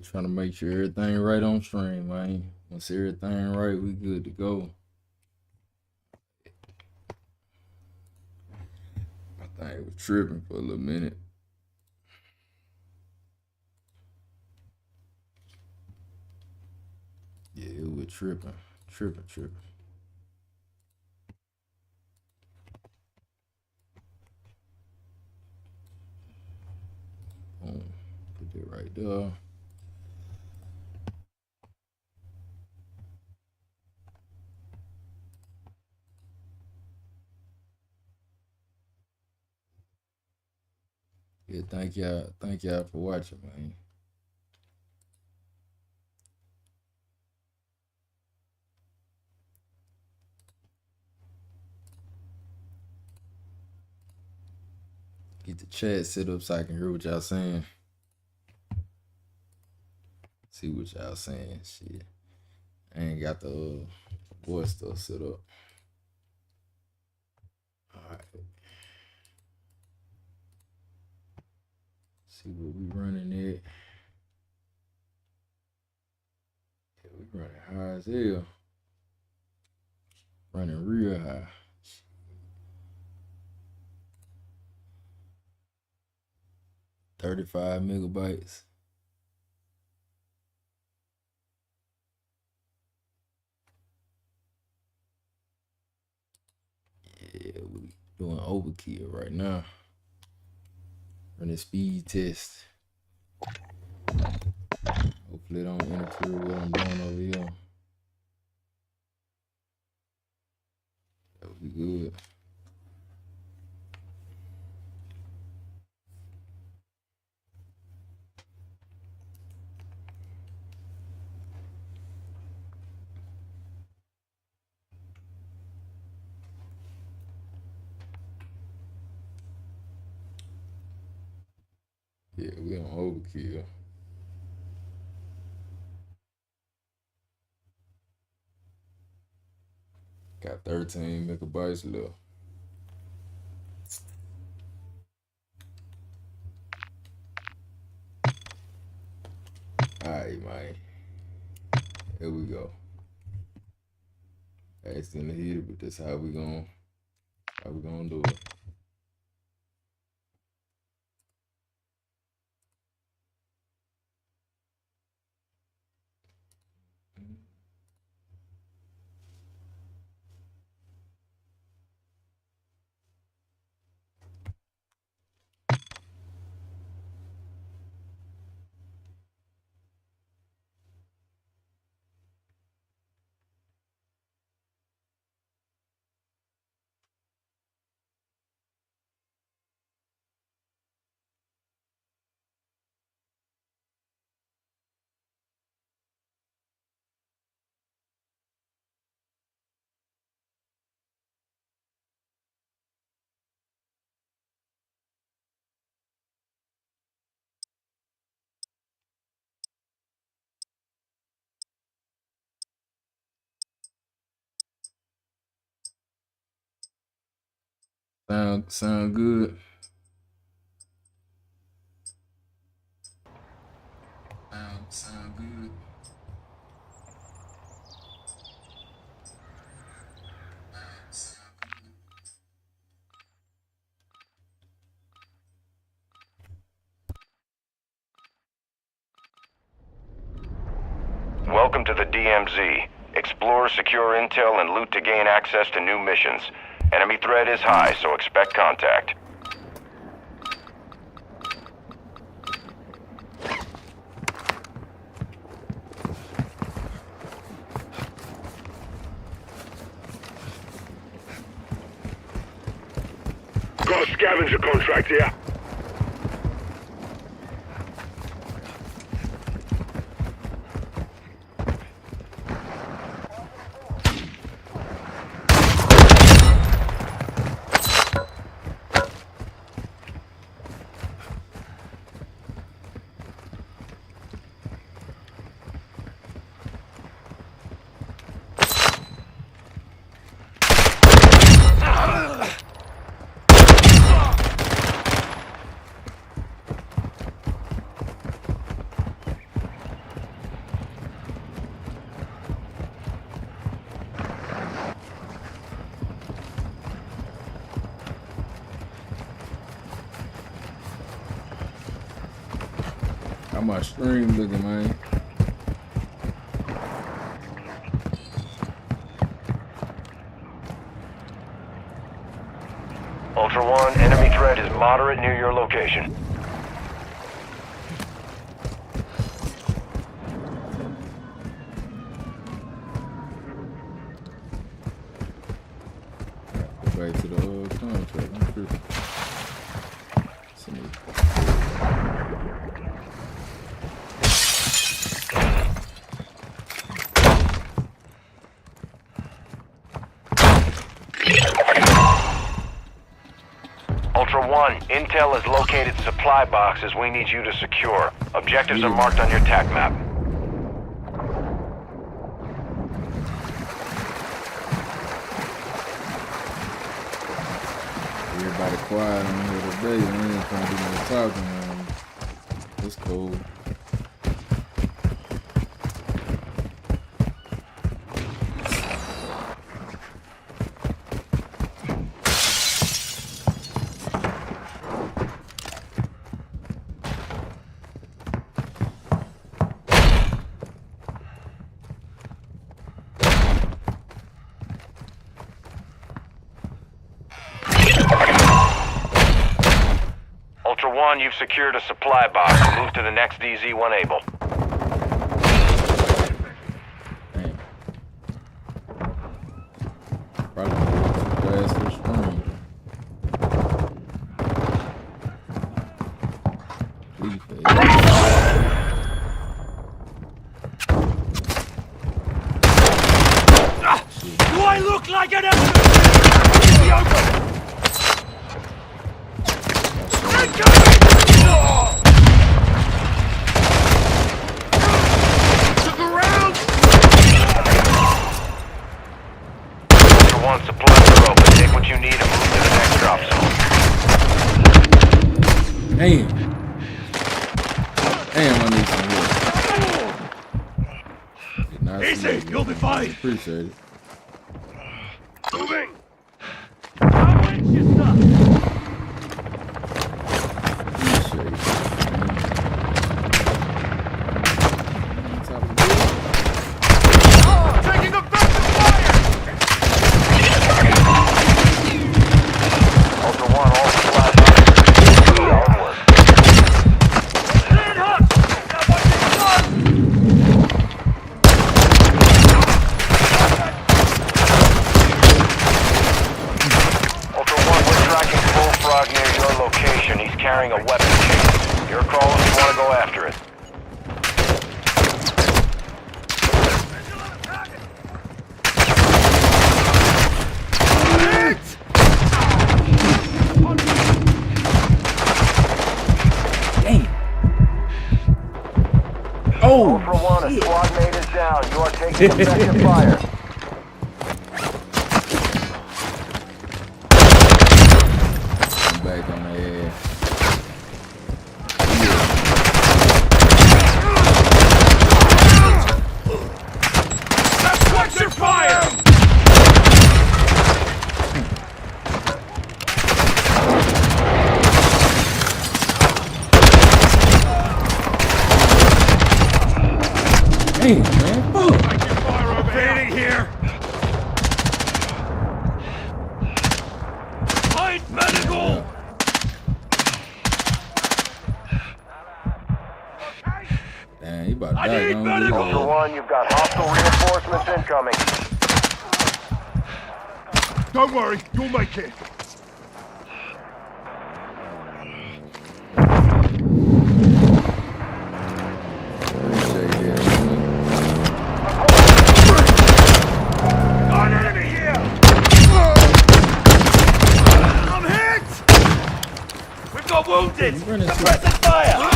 trying to make sure everything right on stream, man. Once everything right, we good to go. I think it was tripping for a little minute. Yeah, it was tripping. Boom. Put it right there. Yeah, thank y'all for watching, man. Get the chat set up so I can hear what y'all saying. See what y'all saying. Shit. I ain't got the voice stuff set up. Alright. See what we running at. Yeah, we running high as hell. Running real high. 35 megabytes. Yeah, we doing overkill right now. Running speed test. Hopefully it don't interfere with what I'm doing over here. That would be good. Yeah, we on overkill. Got 13 megabytes left. Alright, man. Here we go. Accidentally hit it, but that's how we gonna do it. Sound good. Sound good. Welcome to the DMZ. Explore, secure intel, and loot to gain access to new missions. Enemy threat is high, so expect contact. Got a scavenger contract here. How my stream looking, man? Ultra One, enemy threat is moderate near your location. Go back to the old contract. I'm tripping. Ultra One, intel has located supply boxes we need you to secure. Objectives are marked on your TAC map. Everybody quiet on here today. We ain't trying to do no talking, man. It's cool. Ultra One, you've secured a supply box. Move to the next DZ when able. Damn. Probably too fast for the stream. Please, Do I look like an enemy? One, supplies are open. Take what you need and move to the next drop zone. Damn. Damn, I need some help. Easy, you'll be fine. Appreciate it. Moving. Taking effective fire! Ultra One, all supplies onward. Stand up! Now what you done? Ultra One, we're tracking Bullfrog near your location. He's carrying a weapon case. Your call if you want to go after it. Oh, Ultra One, a squad mate is down. You are taking effective fire. I'm back on the ass. That's what's your fire! Damn, man. Fuck. Fading here. Find medical! Damn, he about to I die. need Don't medical. do Ultra that. One, you've got hostile reinforcements incoming. Don't worry, you'll make it. Appreciate that. Got an enemy here! I'm hit! We've got wounded! You running Suppressing fire!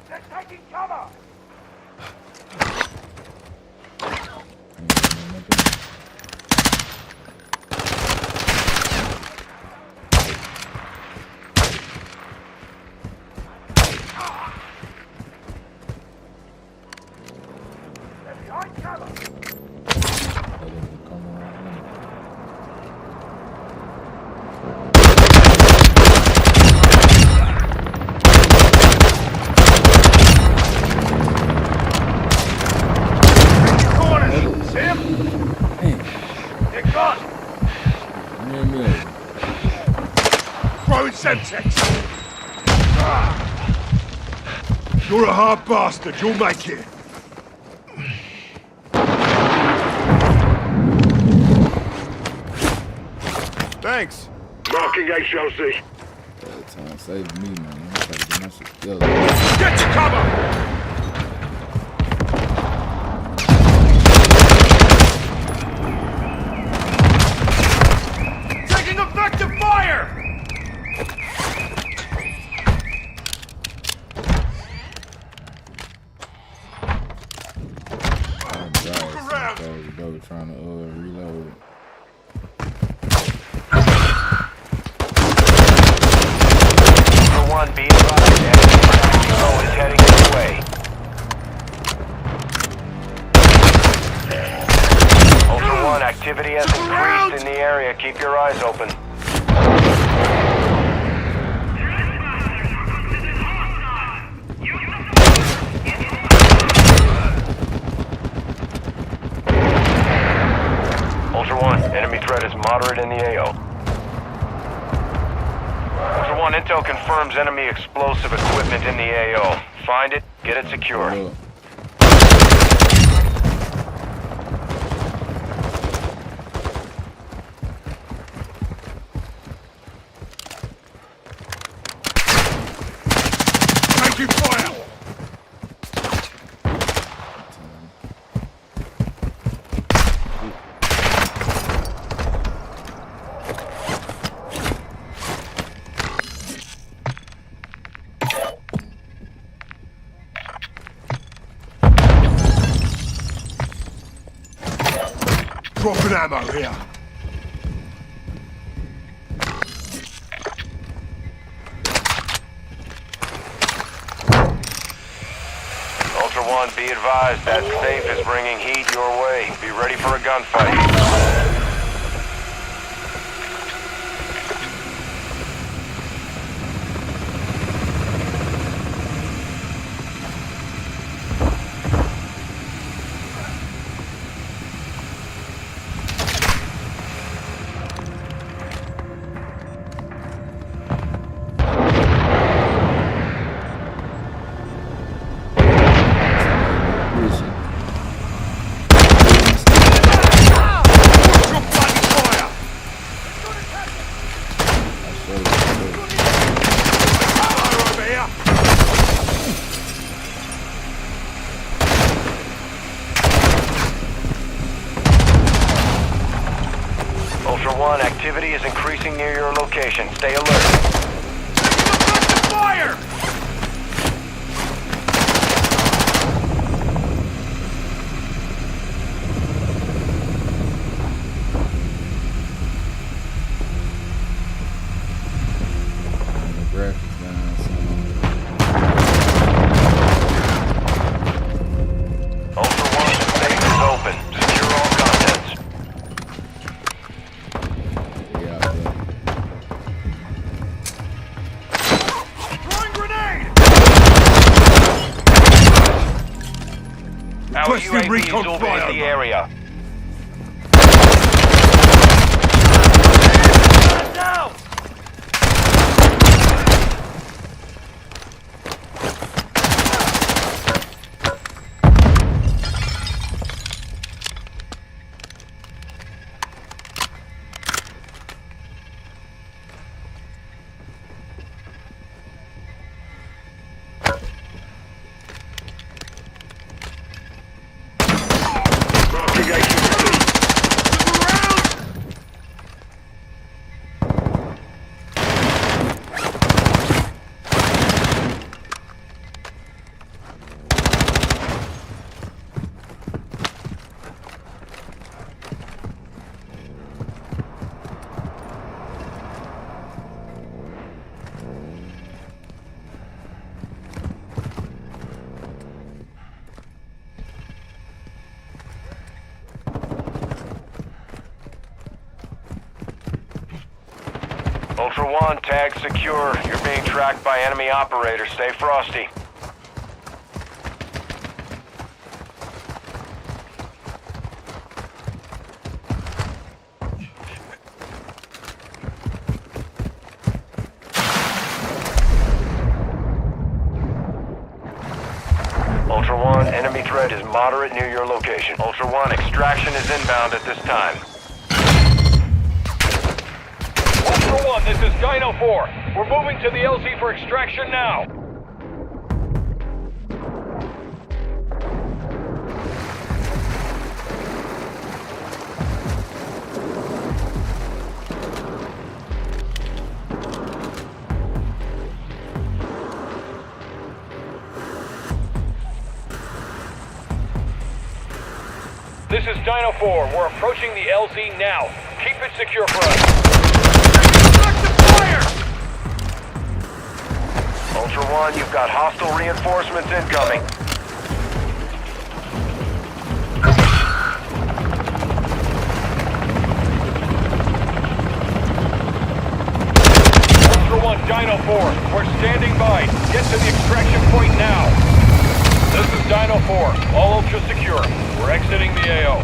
They're taking cover! Throwing Semtex! You're a hard bastard, you'll make it. Thanks. Marking HLZ. That time saved me, man. I'm trying to get my shit together. Get to cover! Taking effective fire! Bro, trying to reload. Ultra One, be advised, enemy tactical is heading this way. Ultra One, activity has increased in the area. Keep your eyes open. Ultra One, enemy threat is moderate in the AO. Ultra One, intel confirms enemy explosive equipment in the AO. Find it, get it secure. Taking fire! Dropping ammo here. Ultra One, be advised that safe is bringing heat your way. Be ready for a gunfight. Ultra One, activity is increasing near your location. Stay alert. Taking fire! Graphics down, Ultra One, the safe is open. Secure all contents. yeah, out there. Throwing grenade! Our Requesting UAV recon is orbiting flyover. the area. Down! Marking HLZ. Ultra One, tag secure. You're being tracked by enemy operators. Stay frosty. One, enemy threat is moderate near your location. Ultra One, extraction is inbound at this time. Ultra One, this is Dino 4. We're moving to the LZ for extraction now. This is Dino 4. We're approaching the LZ now. Keep it secure for us. Fire! Ultra One, you've got hostile reinforcements incoming. Ultra One, Dino 4. We're standing by. Get to the extraction point now. This is Dino 4. All Ultra secure. We're exiting the AO.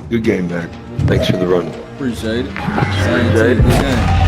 Good game, Mac. Thanks for the run. Appreciate it. Good game.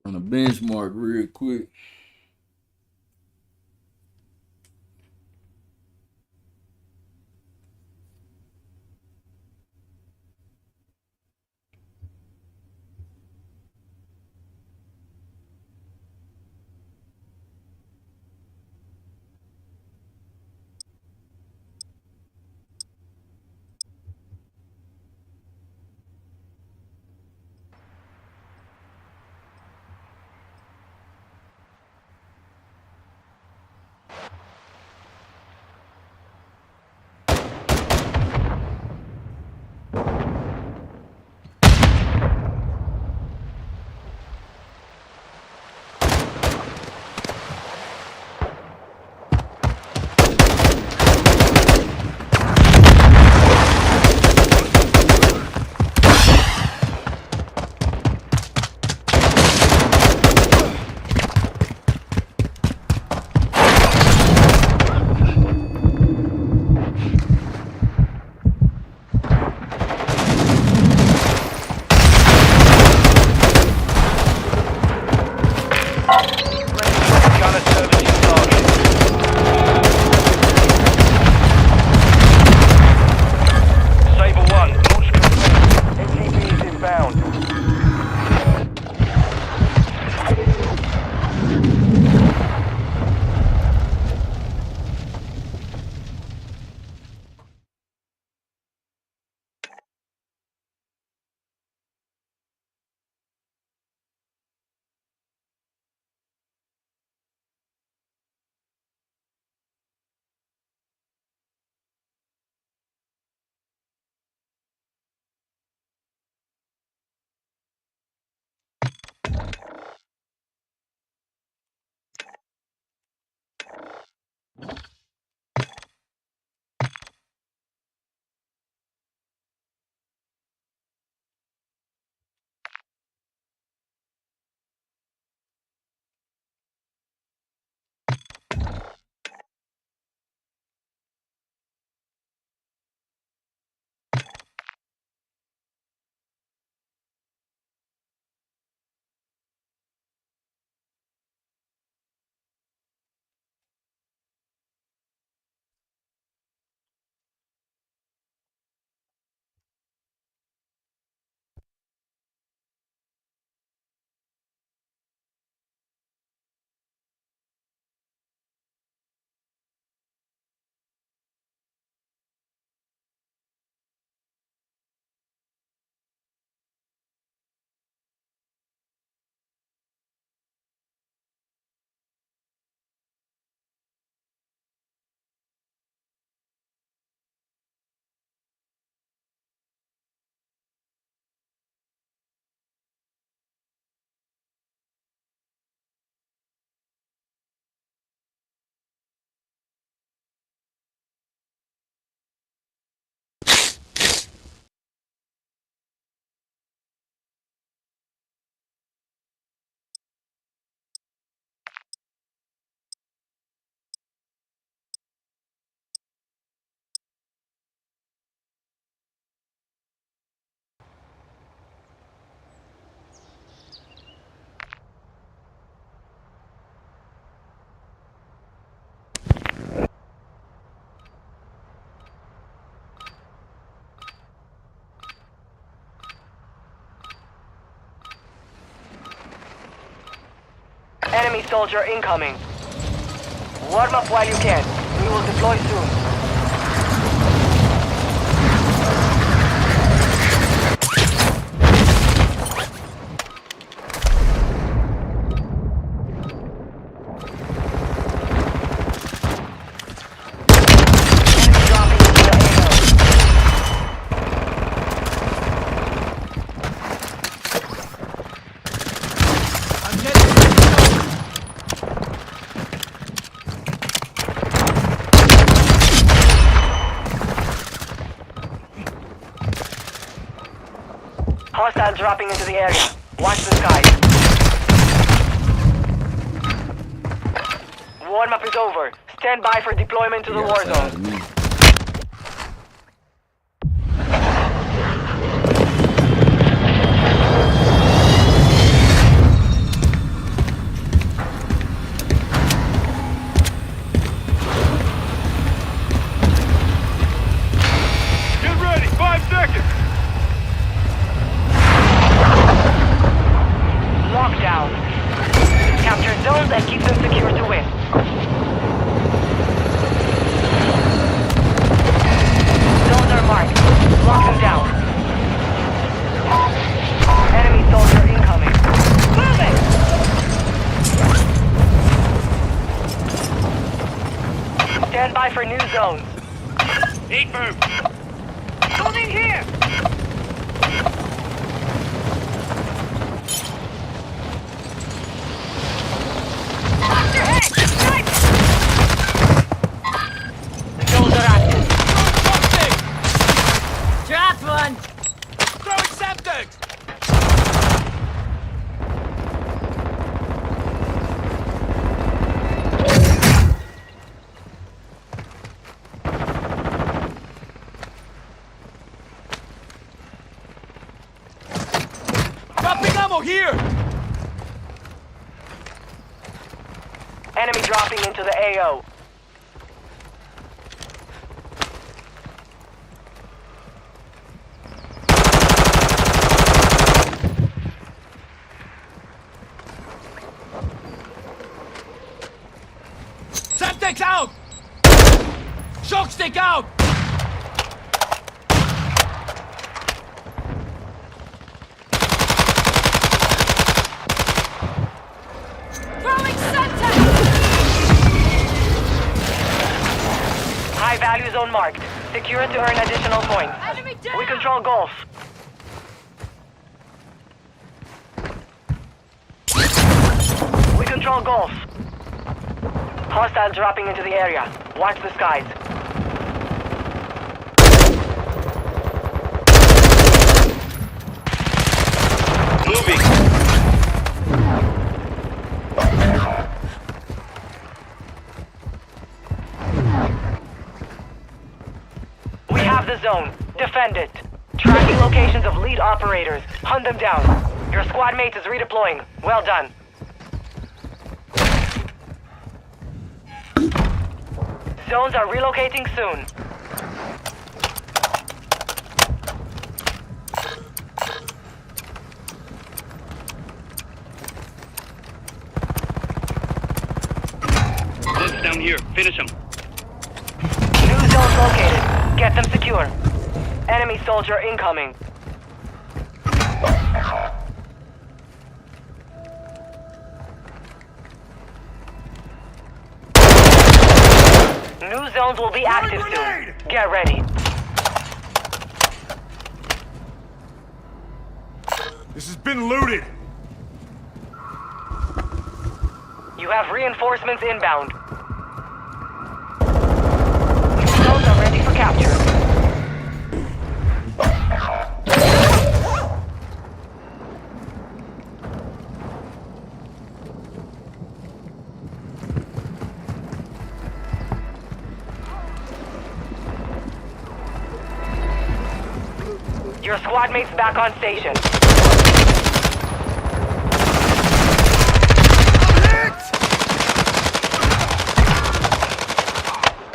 On a benchmark real quick. Enemy soldier incoming. Warm up while you can. We will deploy soon. Hostile dropping into the area. Watch the skies. Warm-up is over. Stand by for deployment to the war zone. Get ready, 5 seconds! Lockdown. Capture zones and keep them secure to win. Zones are marked. Lock them down. Enemy soldier incoming. Move it! Stand by for new zones. Eight move! Moving here! Zones are active. Drop one! Throwing septic! Dropping ammo here! Enemy dropping into the AO. Septic's out! Shock stick out! Throwing center! High value zone marked. Secure to earn additional points. Enemy down! We control Gulf. We control Gulf. Hostiles dropping into the area. Watch the skies. Moving! We have the zone. Defend it. Tracking locations of lead operators. Hunt them down. Your squad mate is redeploying. Well done. Zones are relocating soon. Bullets down here. Finish them. New zones located. Get them secure. Enemy soldier incoming. New zones will be active soon. Get ready. This has been looted! You have reinforcements inbound. New zones are ready for capture. Your squad mate's back on station.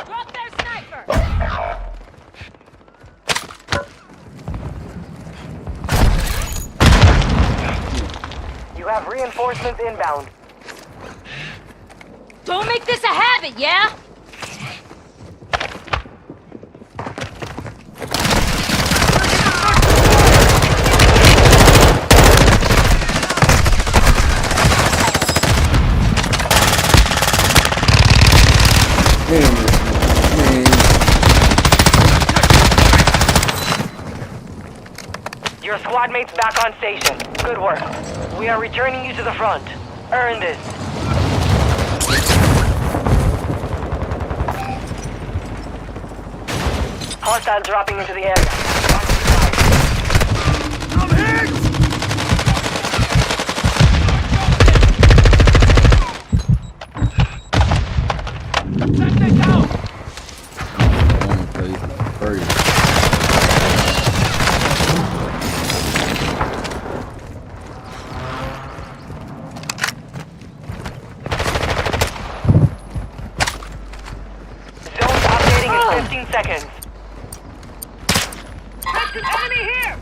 Drop their sniper! You have reinforcements inbound. Don't make this a habit, yeah? Damn it, man. Your squad mate's back on station. Good work. We are returning you to the front. Earn this. Hostiles dropping into the area. One place, crazy. Zones updating in 15 seconds. Enemy here!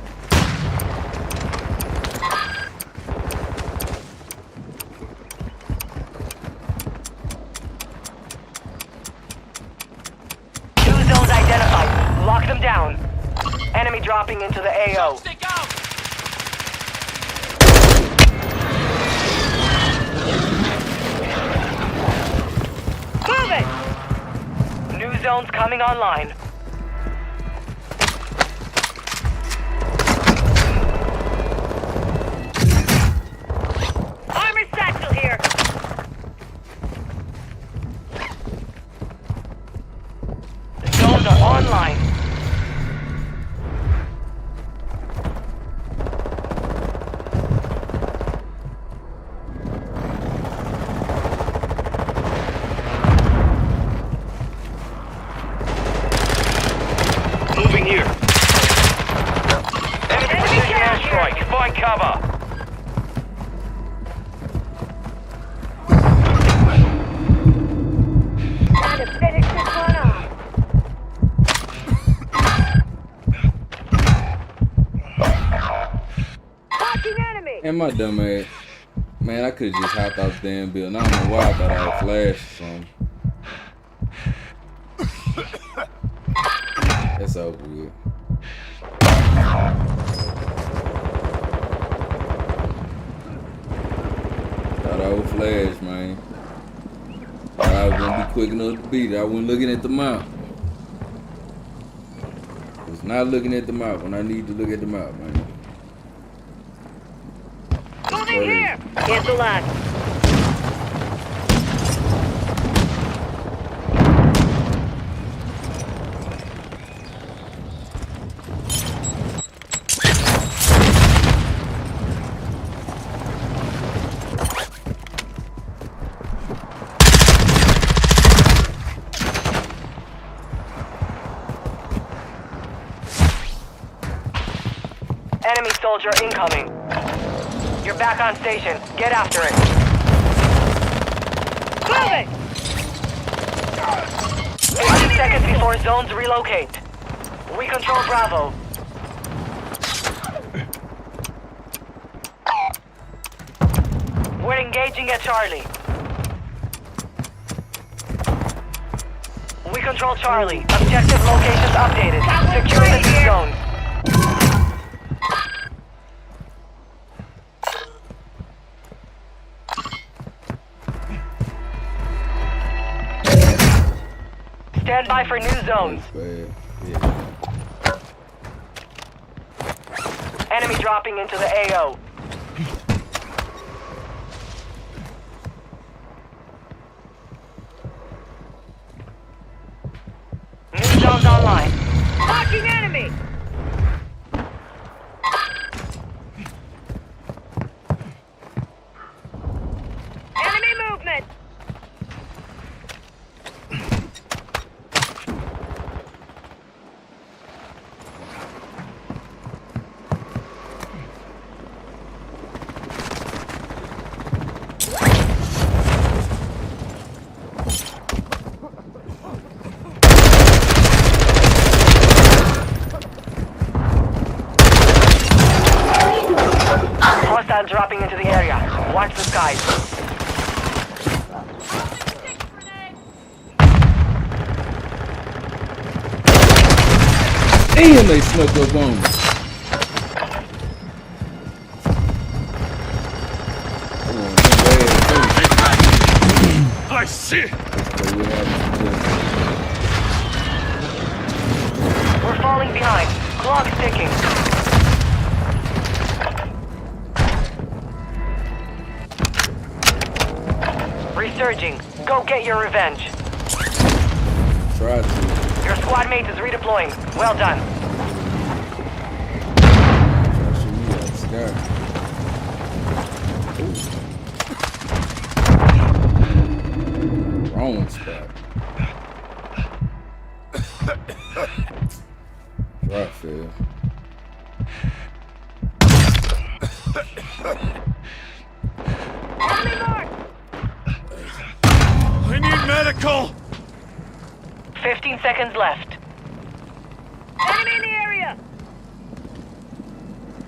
Two zones identified. Lock them down. Enemy dropping into the AO. Move it! New zones coming online. Armor satchel here! Zones are online. Moving here. Enemy precision airstrike. Find cover. Time to finish this one off. Watching enemy! And my dumb ass. Man, I could have just hopped out the damn building. I don't know why I thought I had flash or something. That's over with. Thought I would flash, man. Thought I was gonna be quick enough to beat it. I wasn't looking at the map. I was not looking at the map when I need to look at the map, man. Moving here! Cancel lock. Enemy soldier incoming. You're back on station. Get after it. Move it! 50 seconds before zones relocate. We control Bravo. We're engaging at Charlie. We control Charlie. Objective locations updated. Secure the two zones. Stand by for new zones. Bad. Yeah. Enemy dropping into the AO. New zones online. Watching enemy! Enemy movement! Hostiles dropping into the area. Watch the skies. Damn, they snuck up on me. I see. We're falling behind. Clock's ticking. Resurging. Go get your revenge. Try to. Your squad mate is redeploying. Well done. Shoot me out the sky. Wrong spot. Try fail. Enemy mark! I need medical. 15 seconds left. Enemy in the area!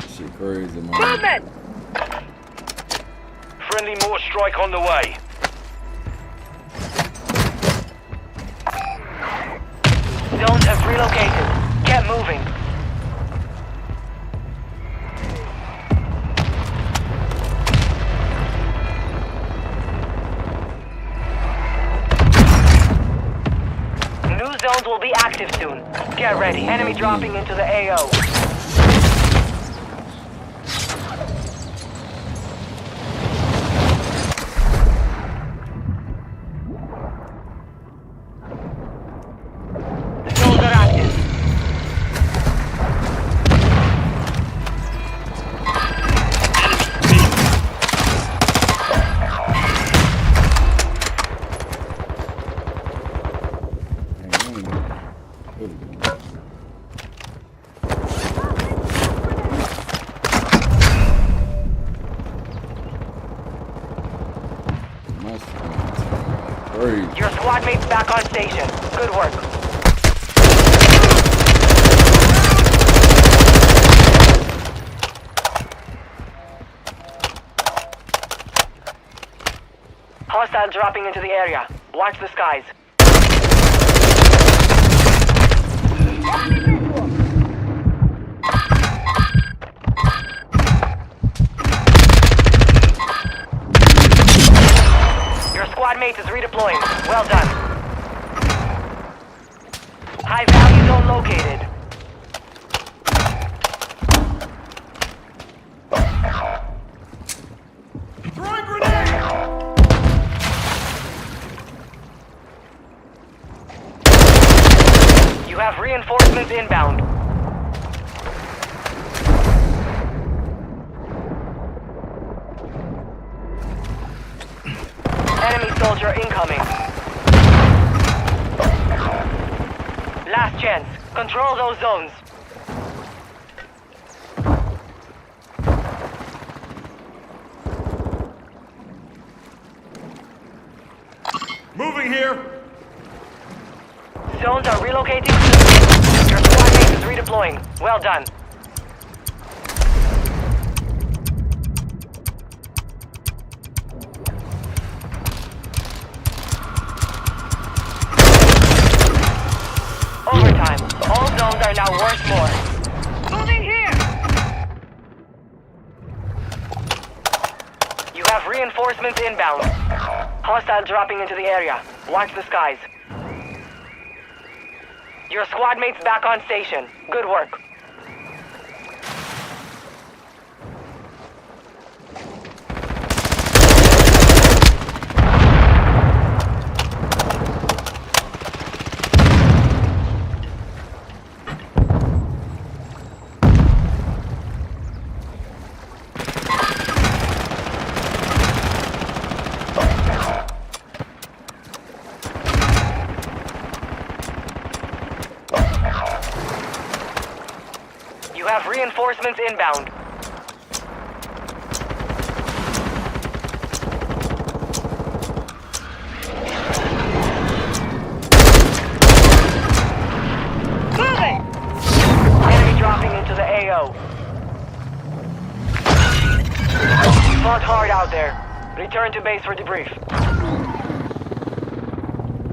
Shit crazy, man. Movement! Friendly mortar strike on the way. Zones have relocated. Get moving. New zones will be active soon. Get ready. Enemy dropping into the AO. Zones are active. Your squad mate's back on station. Good work. Hostile dropping into the area. Watch the skies. Your squad mate is redeploying. Well done. High value zone located. Throwing grenade. You have reinforcements inbound. Enemy soldier incoming. Last chance. Control those zones. Moving here. Zones are relocating. Your squad mate is redeploying. Well done. Overtime. All zones are now worth more. Moving here! You have reinforcements inbound. Hostile dropping into the area. Watch the skies. Your squad mate's back on station. Good work. You have reinforcements inbound. Moving! Enemy dropping into the AO. Fought hard out there. Return to base for debrief.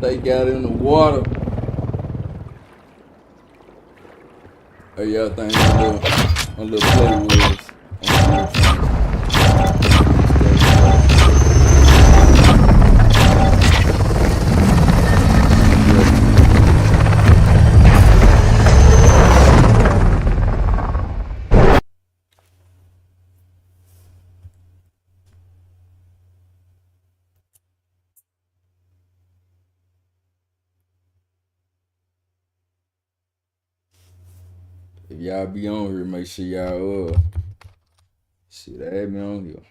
They got in the water. Hey, y'all think my little play was if y'all be on here, make sure y'all shit add me on here.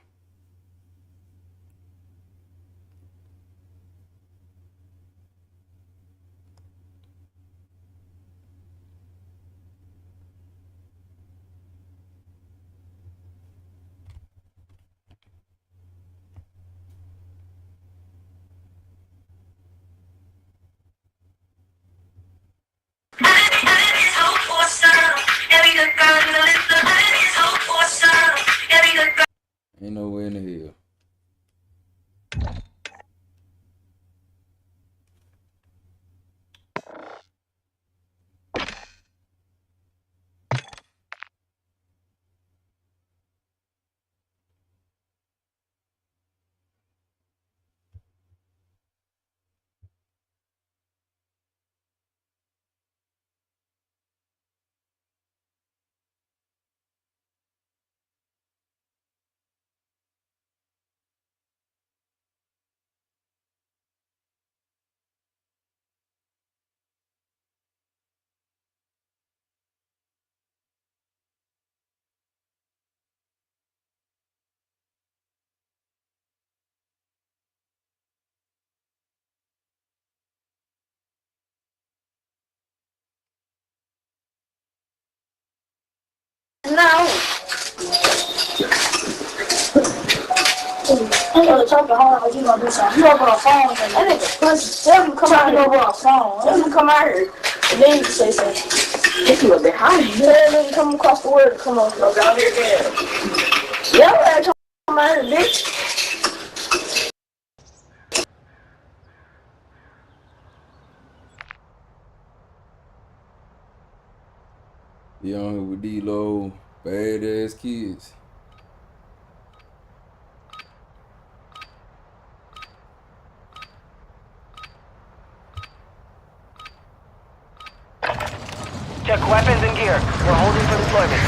Ain't nowhere in the hell. No. I'm gonna talk to home like you gonna do something. You over a phone. That nigga pussy. Tell him to come out here over a phone. Tell him to come out here. And then you can say something. If you a bit high. Tell him to come across the world. Come on. Go down here again. Yeah, come out here, bitch. Be on here with these little badass kids. Check weapons and gear. We're holding for deployment.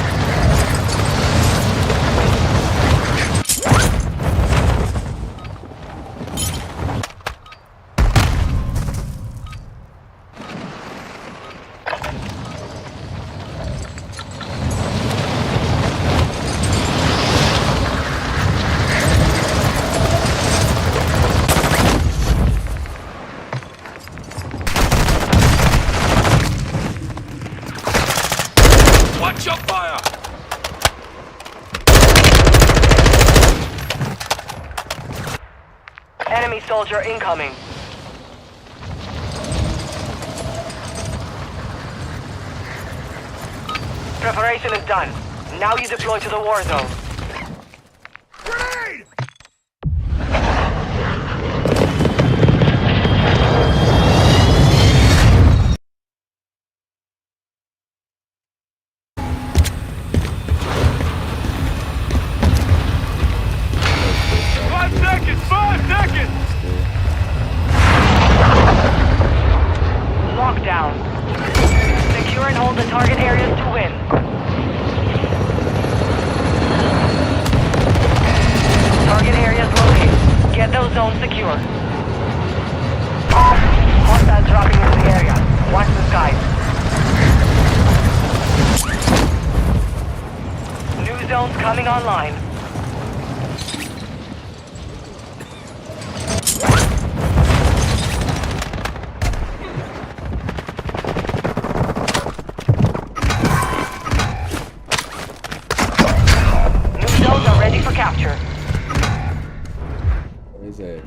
Watch your fire! Enemy soldier incoming. Preparation is done. Now you deploy to the war zone. Grenade! Lockdown. Secure and hold the target areas to win. Target areas located. Get those zones secure. Hostiles dropping into the area. Watch the skies. New zones coming online. For capture. Where's that?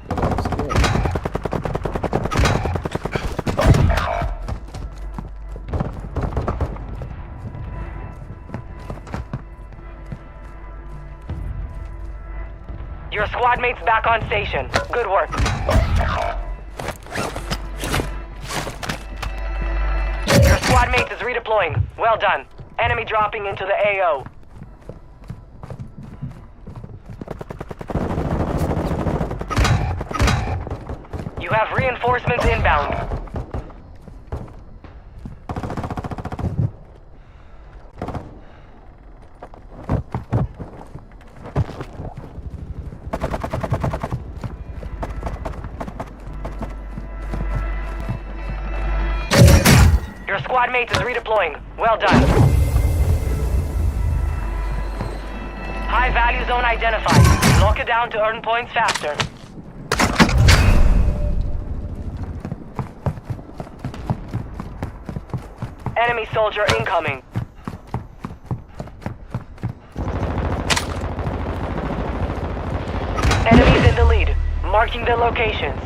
Your squad mates back on station. Good work. Your squad mate is redeploying. Well done. Enemy dropping into the AO. You have reinforcements inbound. Your squad mate is redeploying. Well done. High value zone identified. Lock it down to earn points faster. Enemy soldier incoming. Enemies in the lead. Marking their locations.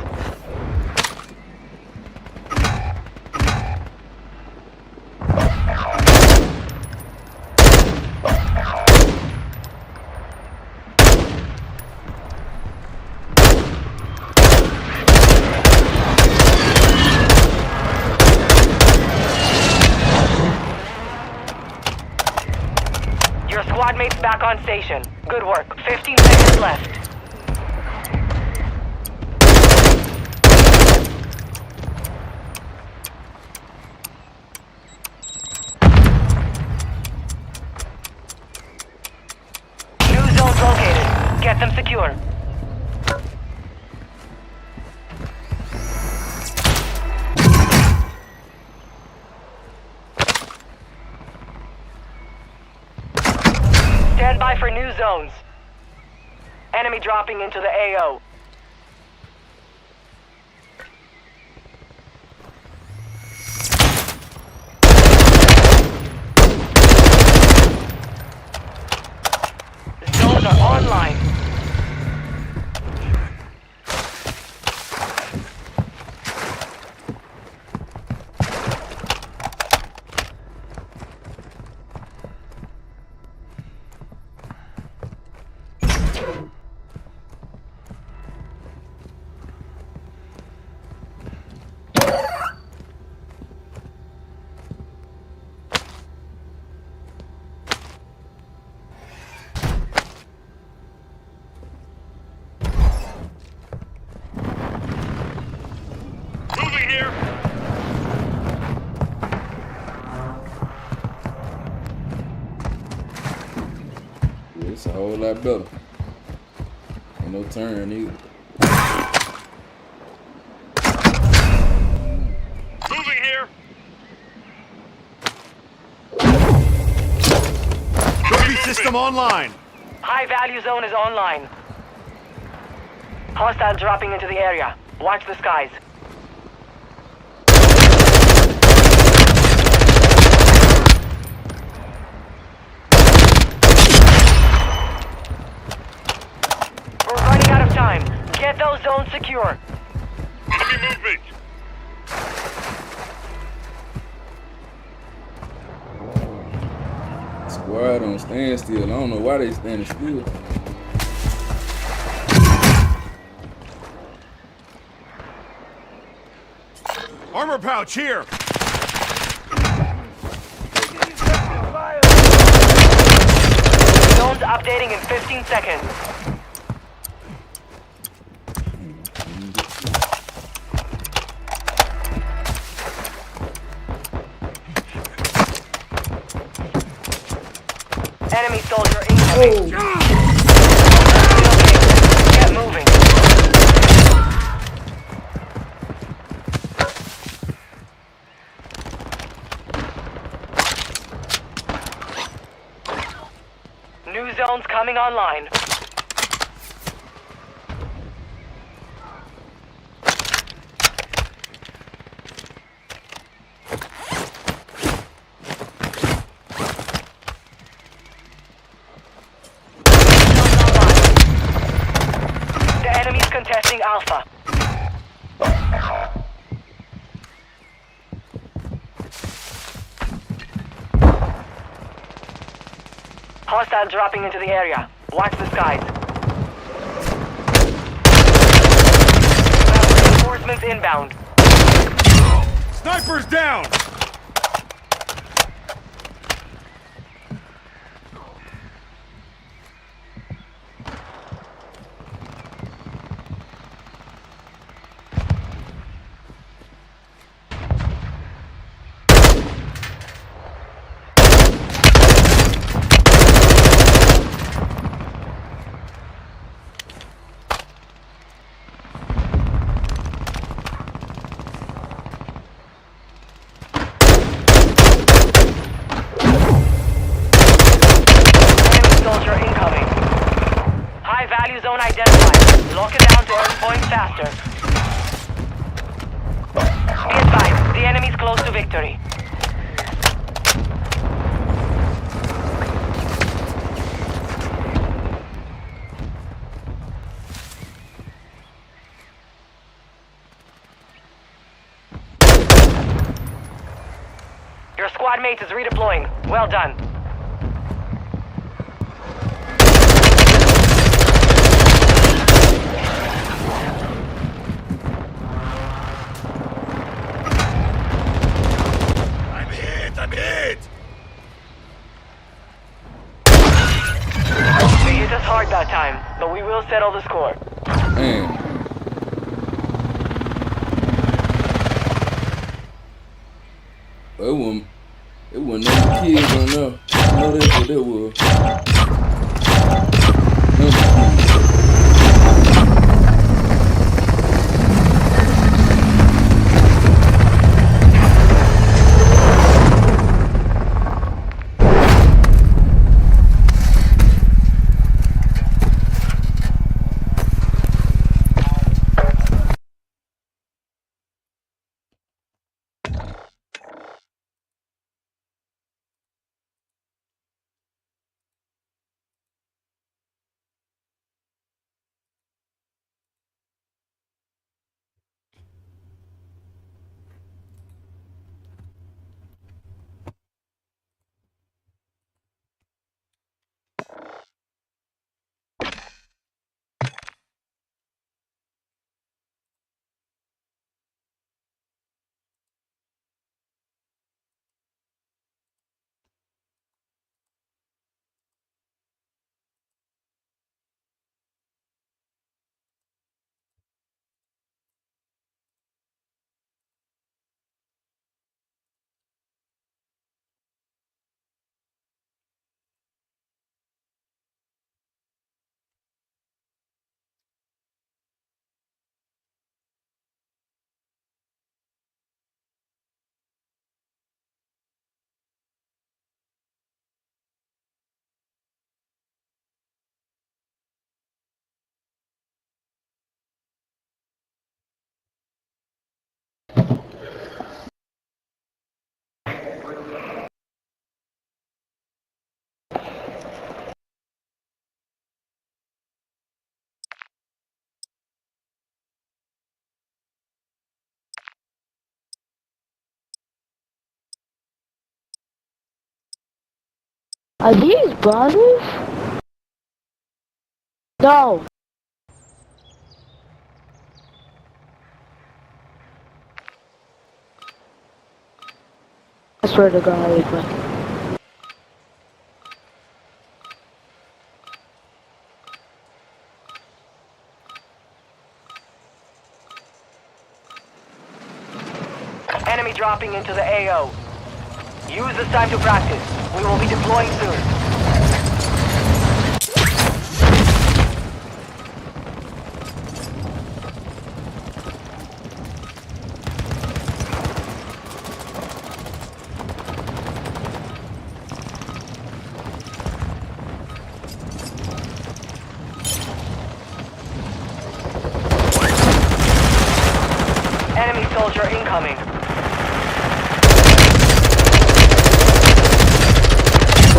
Your squad mate's back on station. Good work. 15 seconds left. New zones located. Get them secure. Stand by for new zones. Enemy dropping into the AO. Zones are online. Moving here. It's a whole lot better. Ain't no turn either. Moving here. Trophy system online. High value zone is online. Hostile dropping into the area. Watch the skies. We're running out of time. Get those zones secure. Enemy movement. Squad on standstill. I don't know why they standing still. Armor pouch here. Zones updating in 15 seconds. Enemy soldier incoming. Get moving. New zones coming online. The enemy's contesting Alpha. Hostile dropping into the area. Watch the skies. Reinforcements inbound. Snipers down. New zone identified. Lock it down to earn points faster. Be advised, the enemy's close to victory. Your squad mate is redeploying. Well done. I'm hit! They hit us hard that time, but we will settle the score. Man. It wasn't no kids on there. I know that's what that was. Are these brothers? No. I swear to God, bro. Enemy dropping into the AO. Use this time to practice. We will be deploying soon. Enemy soldier incoming.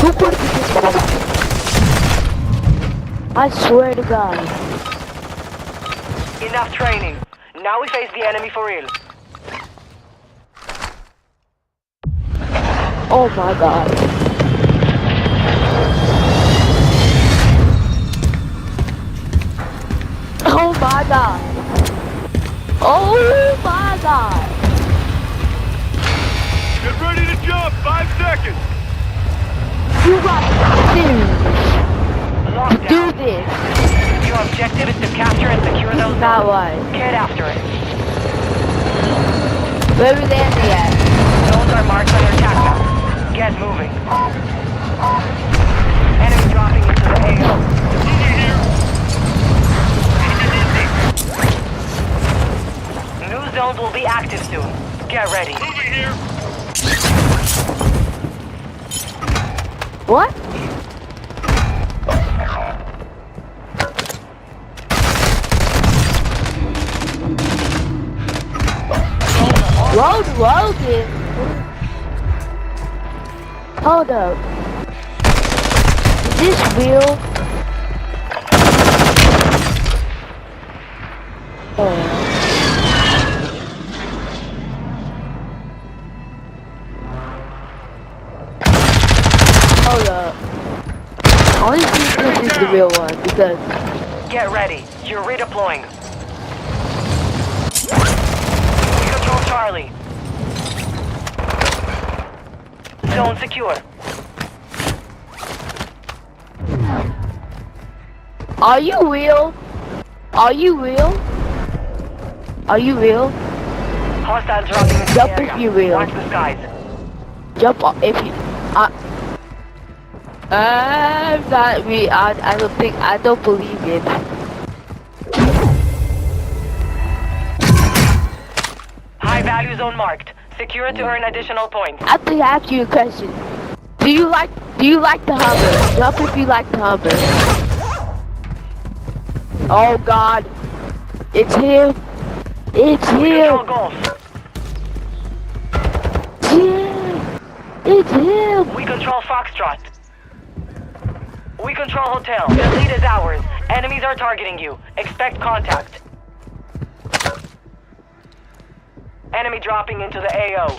Who put this on? I swear to God. Enough training. Now we face the enemy for real. Oh my God. Oh my God. Oh my God. Get ready to jump! 5 seconds! You got serious. Lockdown. Do this. Your objective is to capture and secure those Not zones. right. Get after it. Where was Andy at? Zones are marked on your attack map. Get moving. Enemy dropping into the AO. Moving here! New zones will be active soon. Get ready. Moving here! What? Logan. Hold up. Is this real? Hold up. I want to see if this is the real one because. Get ready. You're redeploying. We control Charlie. Zone secure. Are you real? Are you real? Are you real? Hostiles dropping into Jump the if area. you real. Watch the skies. Jump up if you. I'm not me. I don't think. I don't believe it. High value zone marked. Secure to earn additional points. I think I asked you a question. Do you like the Hummer? Jump if you like the Hummer. Oh God, it's him. It's We him. control Golf. It's him. We control Foxtrot. We control Hotel. The lead is ours. Enemies are targeting you. Expect contact. Enemy dropping into the AO.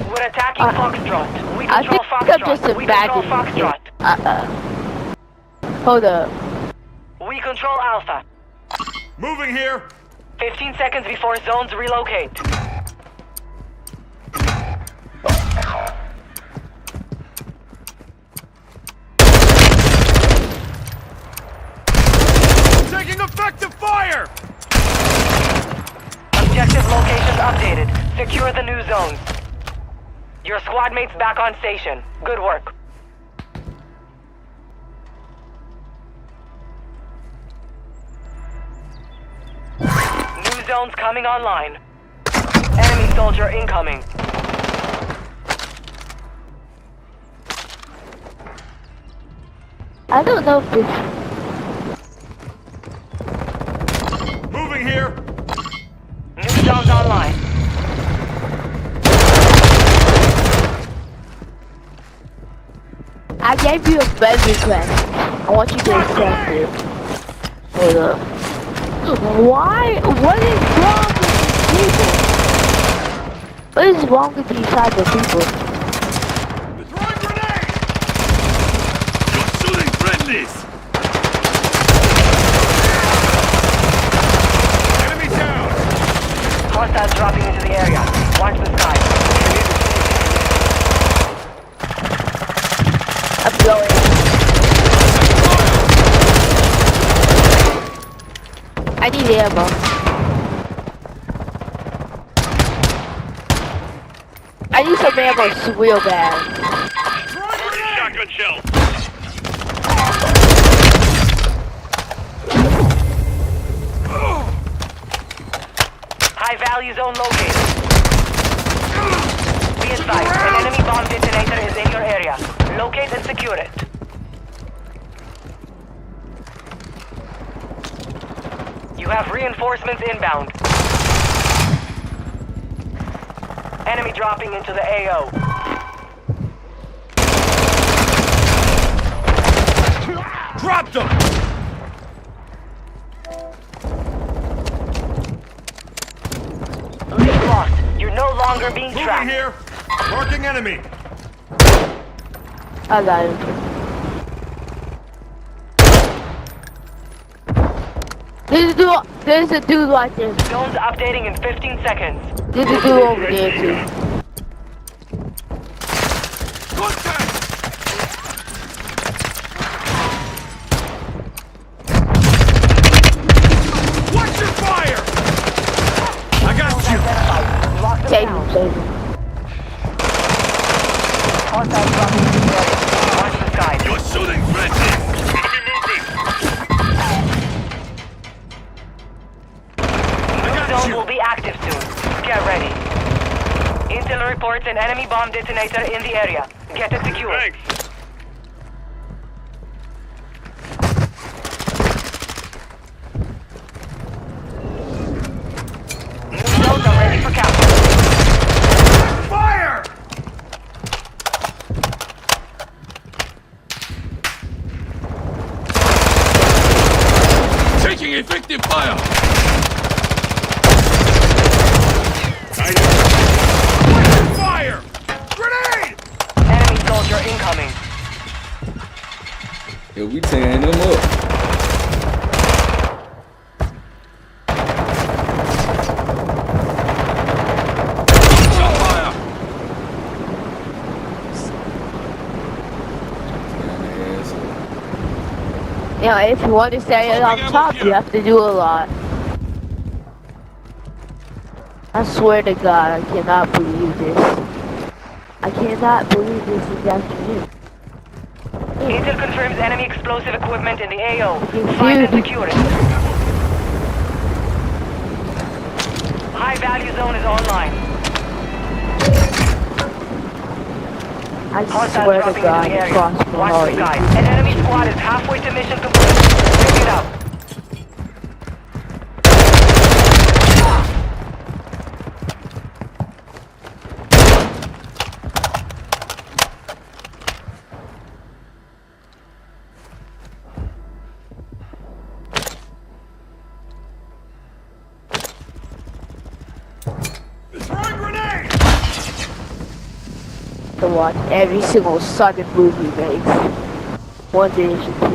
We're attacking Foxtrot. We I control think I'm just Foxtrot. We control imagining Foxtrot. Hold up. We control Alpha. Moving here. 15 seconds before zones relocate. Taking effective fire. Objective locations updated. Secure the new zones. Your squad mates back on station. Good work. New zones coming online. Enemy soldier incoming. I don't know if this. Moving here. New zones online. I gave you a friend request. I want you to accept it. Hold up. Why? What is wrong with these people? What is wrong with these type of people? Throwing grenade. You're shooting friendlies. Enemy down. Hostiles dropping into the area. Watch the sky. I'm going. I need ammo. I need some ammo real bad. Shotgun shell. High value zone located. Be advised, an enemy bomb detonator is in your area. Locate and secure it. You have reinforcements inbound. Enemy dropping into the AO. Dropped them. Lead lost. You're no longer being Moving tracked. here. Marking enemy. I got it. There's a dude right there. Zones updating in 15 seconds. There's a dude over there too. Contact. Watch your fire. I got you. Lock them Save down. him, save him. Hostiles dropping into the area. Watch the skies. You're shooting friendlies. Enemy movement. New zone will be active soon. Get ready. Intel reports an enemy bomb detonator in the area. Get it secure. Thanks. New zones are ready Taking effective fire! Fire! Grenade! Enemy soldier incoming. Yeah, we tearing them up. Shot fire! Tearing their ass up. Yeah, if you want to stay on top, you have to do a lot. I swear to God, I cannot believe this. I cannot believe this is afternoon. Intel confirms enemy explosive equipment in the AO. Find and secure it. High value zone is online. I Hostiles swear to dropping God, into the area. across the Watch hall. the skies. An enemy squad is halfway to mission complete. Pick it up. Throwing grenade! To watch every single Sonic movie makes. One day it should be.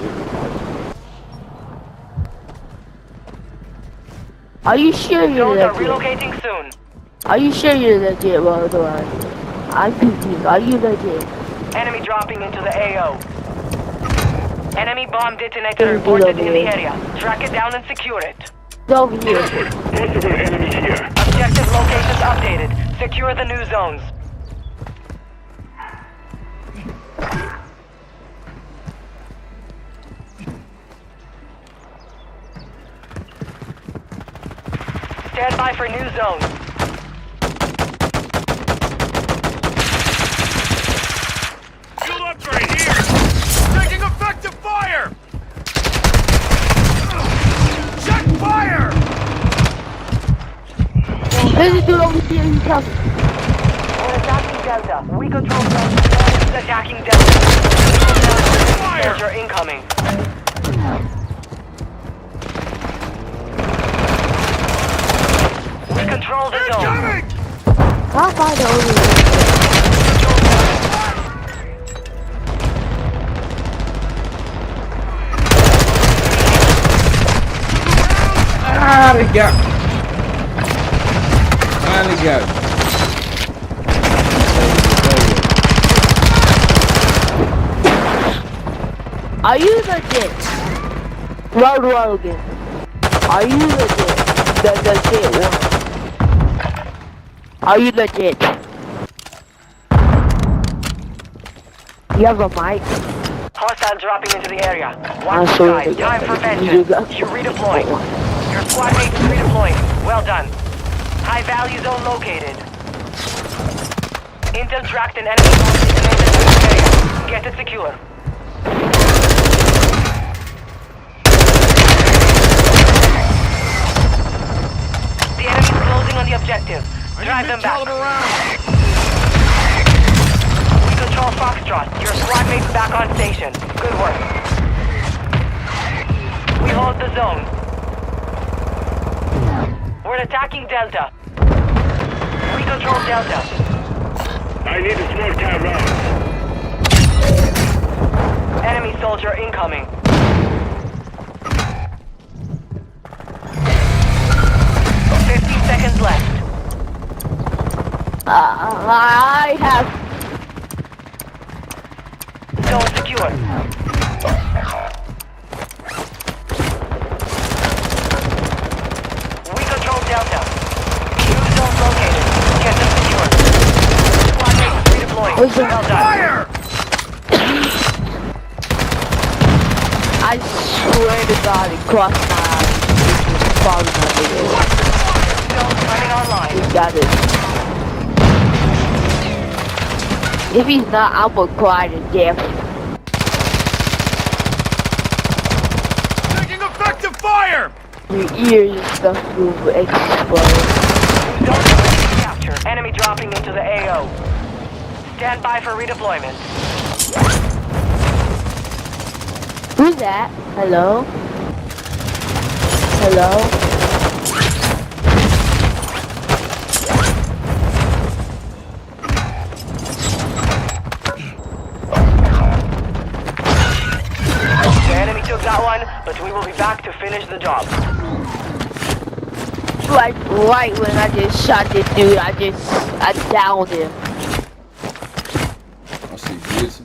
Are you sure you're Drones are legit? relocating soon. Are you sure you're legit, Worldwide? I'm confused. Are you legit? Enemy dropping into the AO. Enemy bomb detonator reported in the area. Track it down and secure it. It's over here. Possible enemy here. Objective locations updated. Secure the new zones. Stand by for new zones. Field upgrade here! Taking effective fire! Check fire! There's a dude over here. He's coming. We're attacking Delta. We control Delta. He's attacking Delta. Fire! Soldier incoming. We control the zone. Coming! How am I the only one? Ah, they got me. Finally got me. Are you legit? Road Rogan. Are you legit? The legit one. Are you legit? You have a mic? Hostile dropping into the area. I'm Watch the sorry. skies. Time for vengeance. You're redeploying. Your squad mate is redeploying. Well done. High value zone located. Intel tracked an enemy bomb detonator in the area. Get it secure. The enemy's closing on the objective. Drive them back. We control Foxtrot. Your squad mate's back on station. Good work. We hold the zone. We're attacking Delta. We control Delta. I need a small car round. Enemy soldier incoming. Seconds left. I have. Zone secure. We control Delta. New zone located. Get them secure. Squad mates redeploying. Where's the Well done. Fire! I swear to God, it crossed my eyes. It was falling under this. Zone coming online. We got it. If he's not, I'm gonna cry to death. Taking effective fire! Your ears and stuff will explode. Zone capture. Enemy dropping into the AO. Stand by for redeployment. Who's that? Hello? Hello? The enemy took that one, but we will be back to finish the job. Like right when I just shot this dude, I downed him. I see Wzii.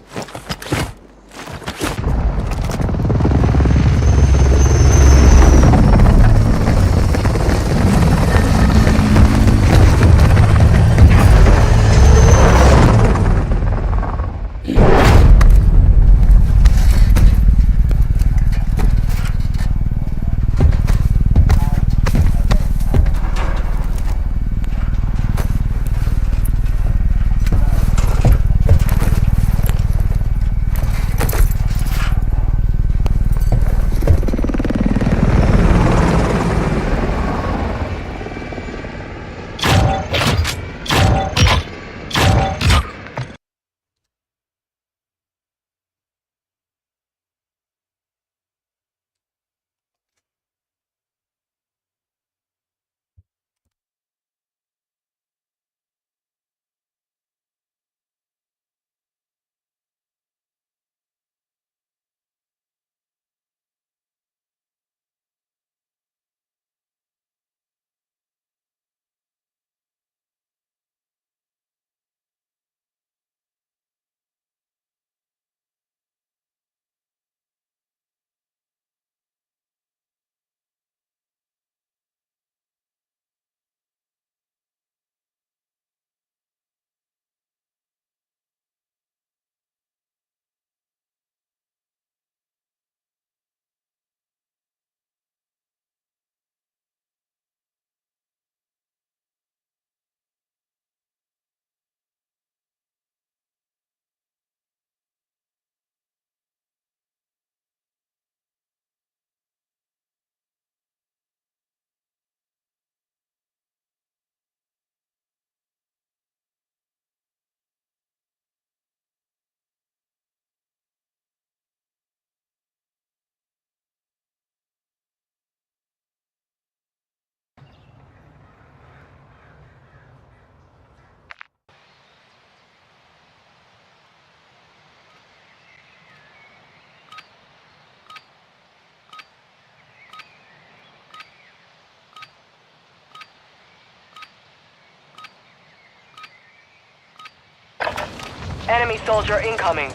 Enemy soldier incoming.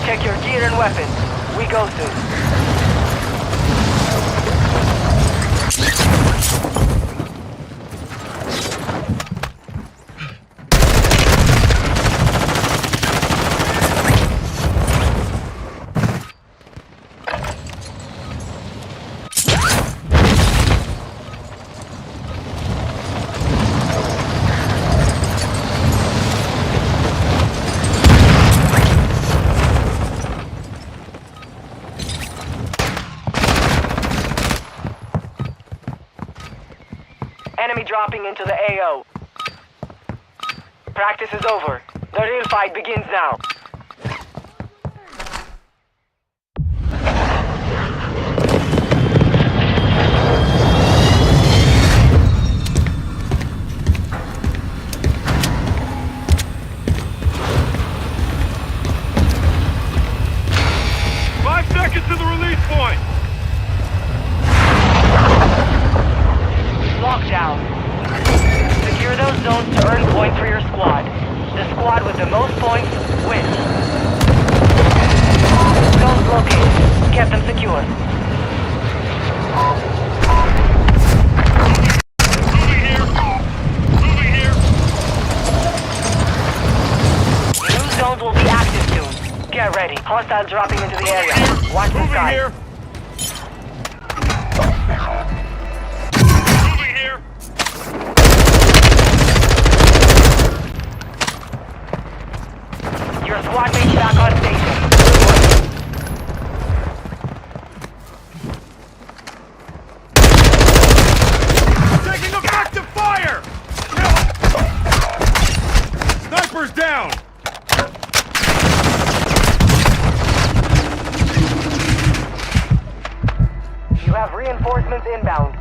Check your gear and weapons. We go soon. Enemy dropping into the AO. Practice is over. The real fight begins now. To the release point! Lockdown. Secure those zones to earn points for your squad. The squad with the most points wins. Zones located. Get them secure. Moving here! Moving here! New zones will be active soon. Get ready. Hostiles dropping into the area. Watch the Moving sky. here! Moving here! Your squad mates back on station. Taking effective fire! Snipers down! You have reinforcements inbound.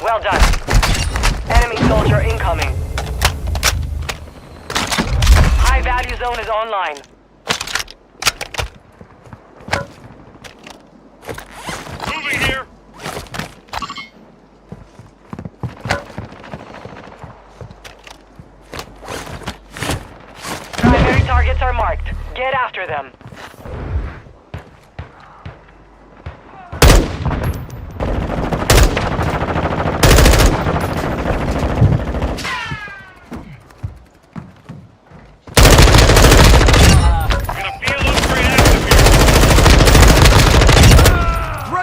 Well done. Enemy soldier incoming. High value zone is online. Moving here. Primary targets are marked. Get after them.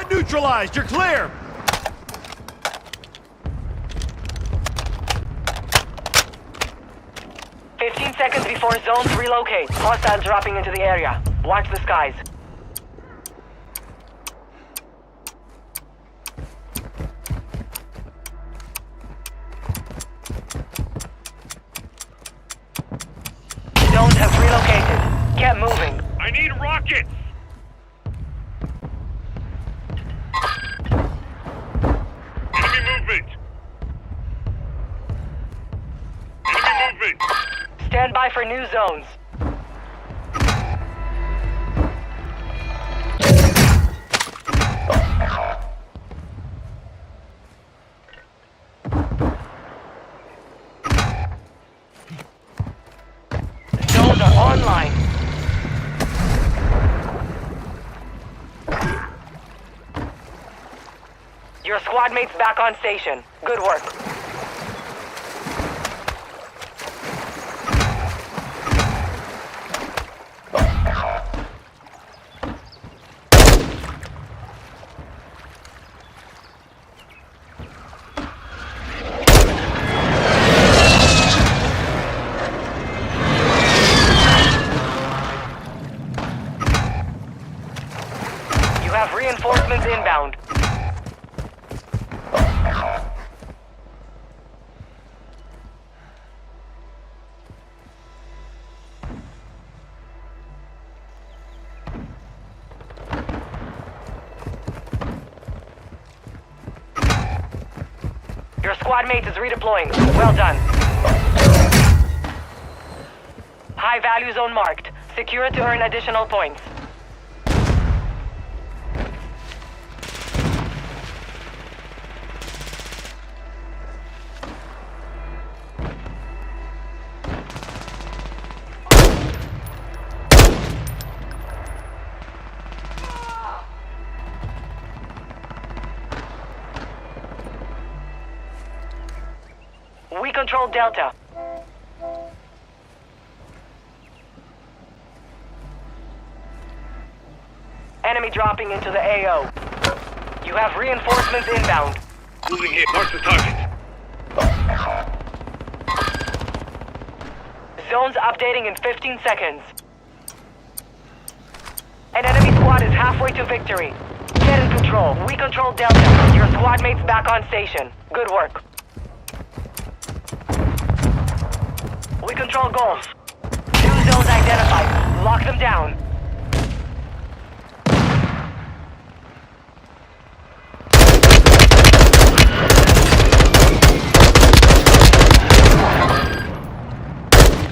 Neutralized, you're clear! "15 seconds before zones relocate. Hostiles dropping into the area. Watch the skies. Zones have relocated. Get moving. I need rockets! Stand by for new zones. Zones are online. Your squad mates back on station. Good work. You have reinforcements inbound. Your squad mate is redeploying. Well done. High value zone marked. Secure it to earn additional points. We control Delta. Enemy dropping into the AO. You have reinforcements inbound. Moving here. Mark the target. Zones updating in 15 seconds. An enemy squad is halfway to victory. Get in control. We control Delta. Your squad mates back on station. Good work. We control Gulf. New zones identified. Lock them down.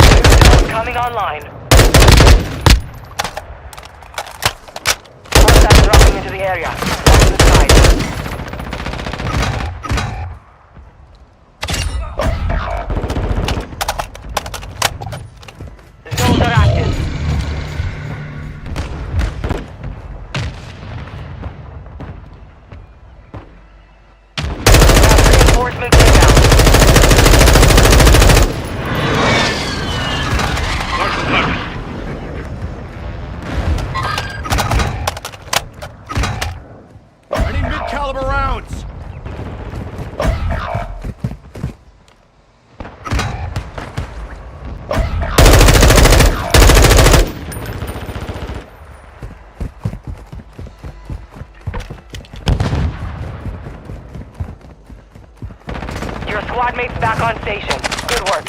New zones coming online. Hostiles dropping into the area. Watch the skies. Zones are active. Reinforcements inbound. Mark the target. caliber rounds! Your squad mate's back on station. Good work.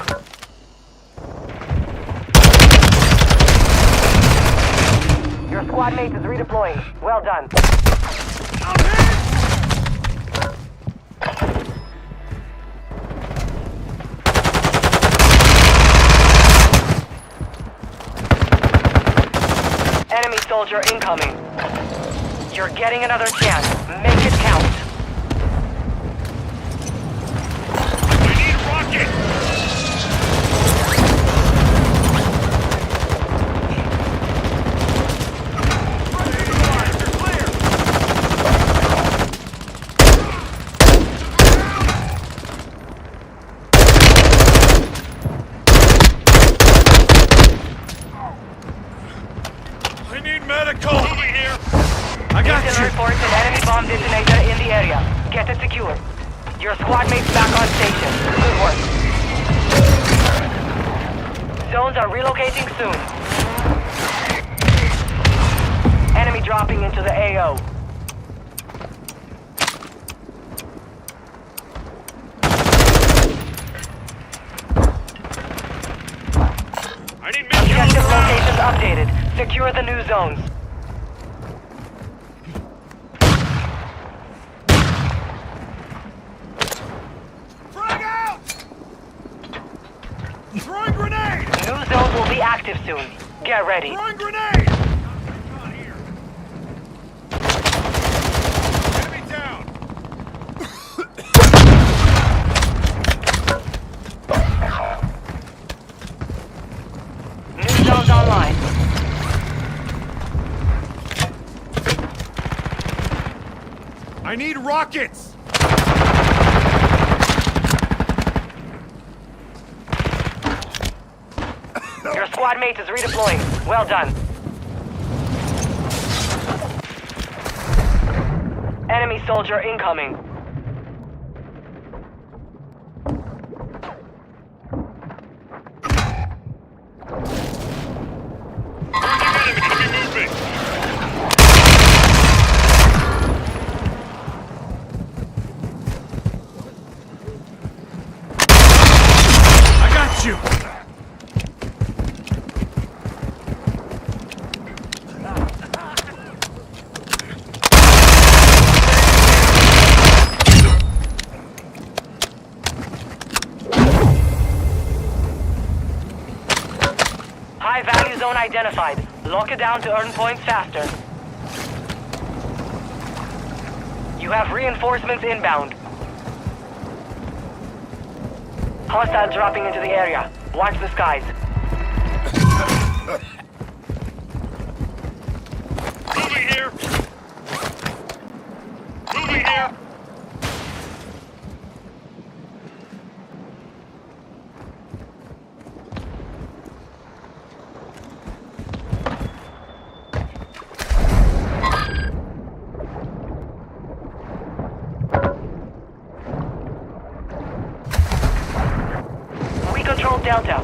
Your squad mate is redeploying. Well done. Enemy soldier incoming. You're getting another chance. Make it count. We need rockets! I need medical! Over here! I got Houston you! reports an enemy bomb detonator in the area. Get it secured. Your squad mate's back on station. Good work. Zones are relocating soon. Enemy dropping into the AO. I need Objective medical! locations updated. Secure the new zones. Frag out! Throwing grenade! New zones will be active soon. Get ready. Throwing grenade! Not here. Enemy down! New zones online. I need rockets! Your squad mate is redeploying. Well done. Enemy soldier incoming. I got you! High value zone identified. Lock it down to earn points faster. You have reinforcements inbound. Hostile dropping into the area. Watch the skies. Moving here! Moving here! We control Delta.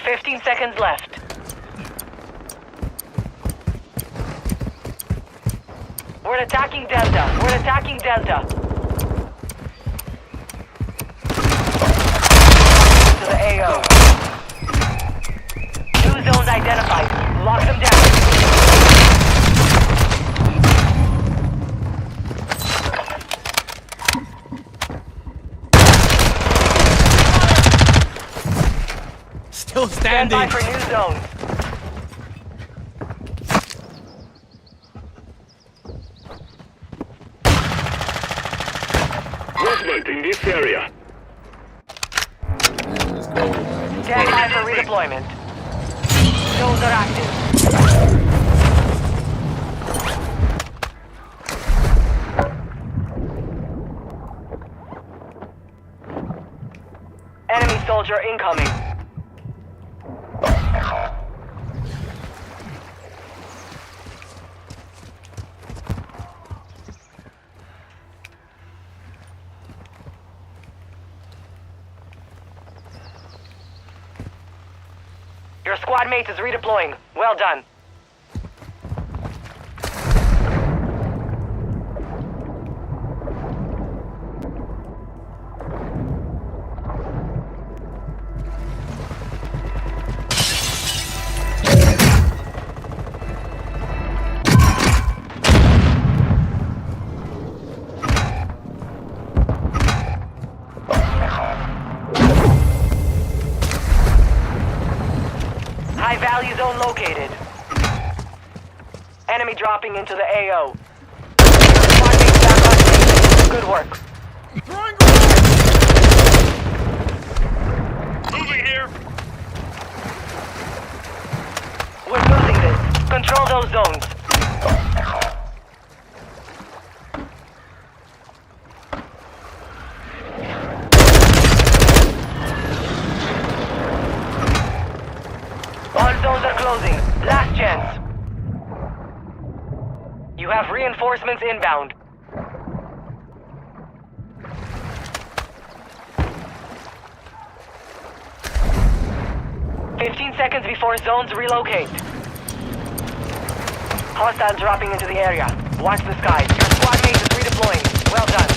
15 seconds left. We're attacking Delta. We're attacking Delta. To the AO. New zones identified. Lock them down. Still Stand standing! by for new zones. Movement in this area! Man, let's go, man. Let's Stand go. by for redeployment. Zones are active. Enemy soldier incoming. squad mate is redeploying. Well done. High value zone located. Enemy dropping into the AO. Your squad mates back on station. Good work. Moving here. We're losing this. Control those zones. All zones are closing. Last chance. You have reinforcements inbound. "15 seconds before zones relocate. Hostile dropping into the area. Watch the skies. Your squad mate is redeploying. Well done.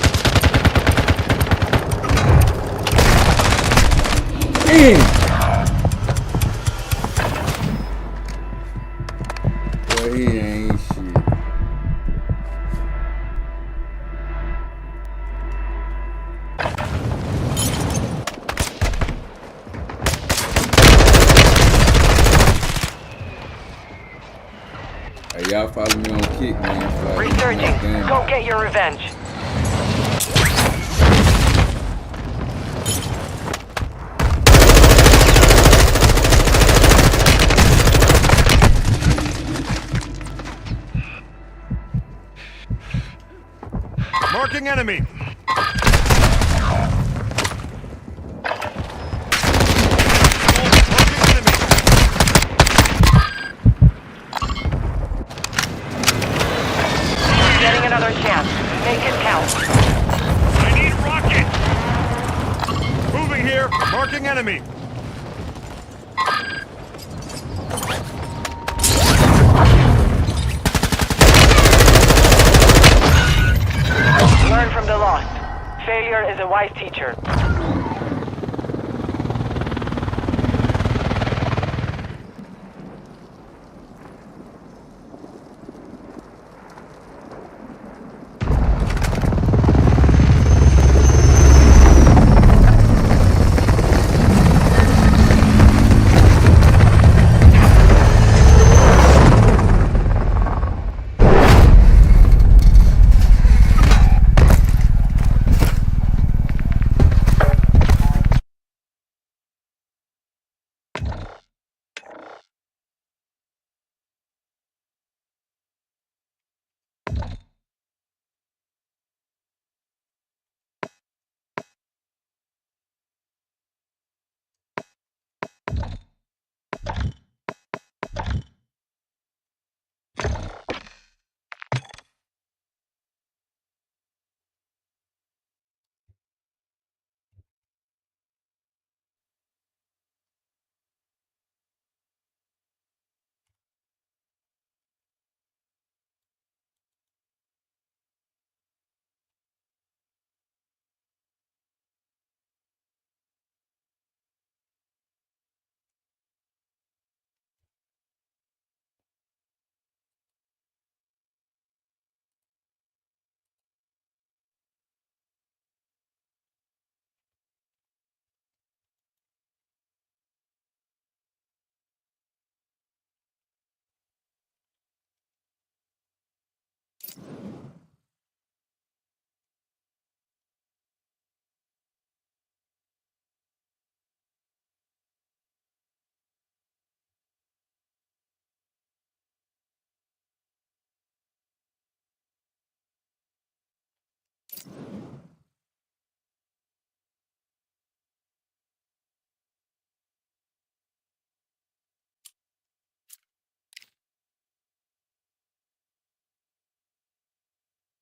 Boy, he ain't shit. Hey, y'all follow me on Kick, man. Resurging. Go get your revenge. Marking enemy. Getting another chance. Make it count. I need rockets. Moving here. Marking enemy. Learn from the lost. Failure is a wise teacher.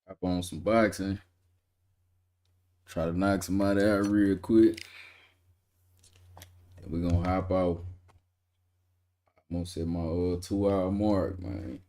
Hop on some boxing. Try to knock somebody out real quick. And we're gonna hop off. Almost at my 2-hour mark, man.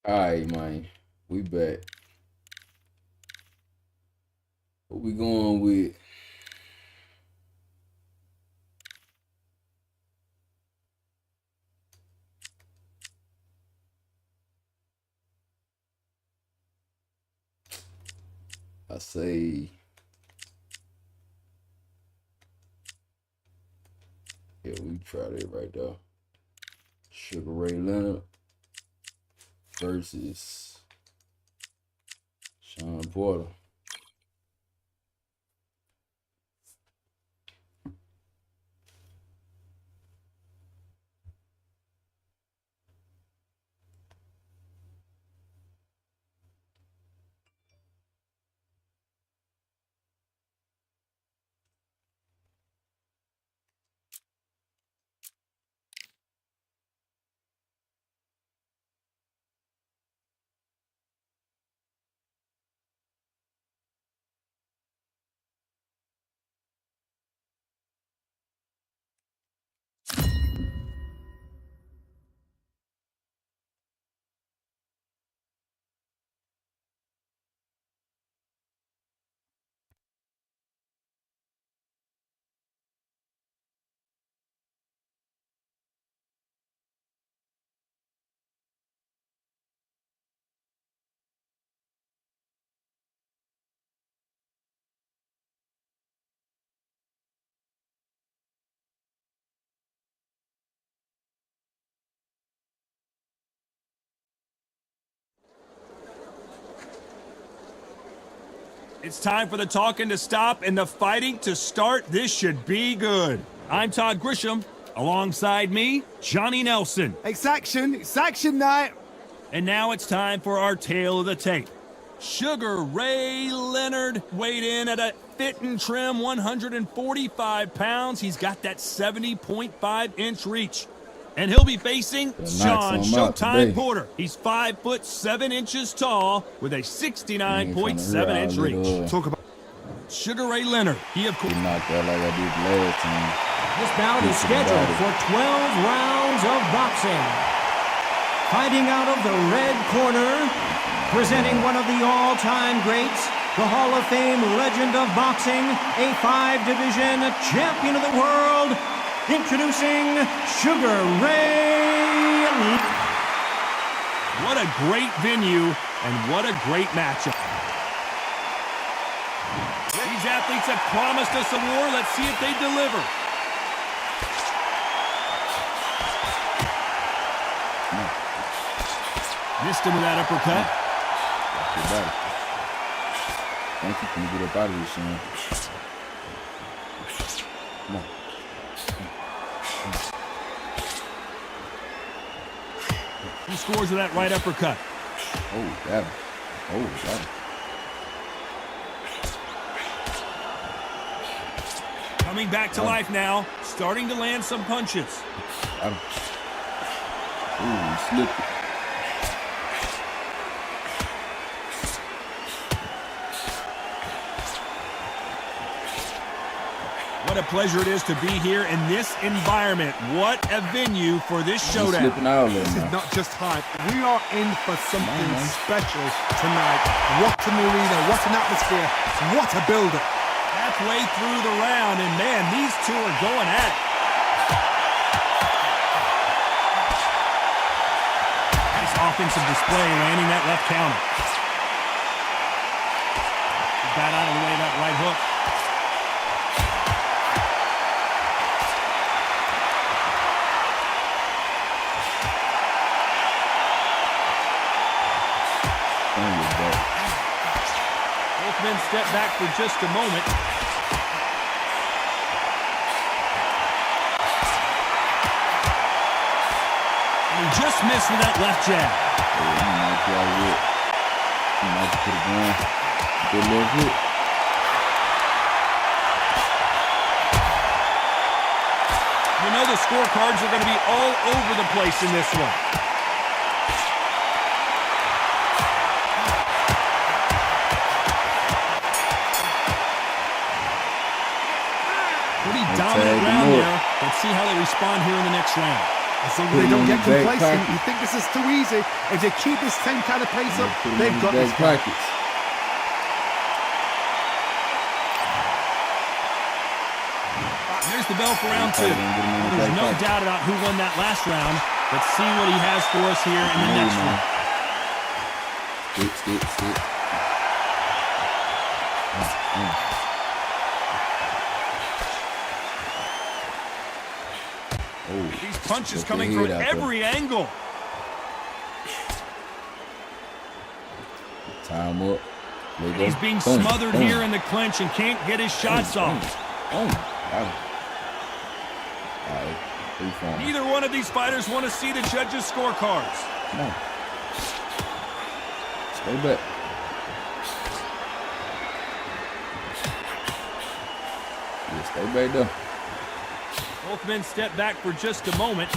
All right, man. We back. What we going with? I say, yeah, we tried it right there. Sugar Ray Leonard versus Sean Porter. It's time for the talking to stop and the fighting to start. This should be good. I'm Todd Grisham. Alongside me, Johnny Nelson. It's action night. And now it's time for our tale of the tape. Sugar Ray Leonard weighed in at a fit and trim 145 pounds. He's got that 70.5-inch reach. And he'll be facing Sean Showtime Porter. He's 5'7" tall with a 69.7-inch reach. Talk about Sugar Ray Leonard. He of course knocked out like I did last time. This bout is scheduled for 12 rounds of boxing. Fighting out of the red corner, presenting one of the all-time greats, the Hall of Fame legend of boxing, a 5-division champion of the world, introducing Sugar Ray. What a great venue and what a great matchup. These athletes have promised us a war. Let's see if they deliver. Missed him with that uppercut. Thank you. Can you get up out of here, Sean? Come on. He scores with that right uppercut. Oh, got him. Oh, got him. Coming back to life now, starting to land some punches. Got him. Ooh, he slipped it. What What a pleasure it is to be here in this environment. What a venue for this showdown. Slipping out there, This is man. not just hype. We are in for something special tonight. What an arena, what an atmosphere, what a build-up. Halfway through the round, and man, these two are going at it. Nice offensive display, landing that left counter. Got out of the way of that right hook. Both men step back for just a moment. And he just missed with that left jab. He might put it down. Good little hit. You know the scorecards are going to be all over the place in this one. Pretty dominant round there. Let's see how they respond here in the next round. As long as they don't get complacent, you think this is too easy. If they keep this same kind of pace up, they've got this. Pockets. There's the bell for round two. There's no doubt about who won that last round. Let's see what he has for us here in the next one. Stick. These punches coming from every angle. Time up. And he's being smothered here in the clinch and can't get his shots off. Neither one of these fighters want to see the judges' scorecards. Come on. Stay back. Yeah, stay back there. Both men step back for just a moment.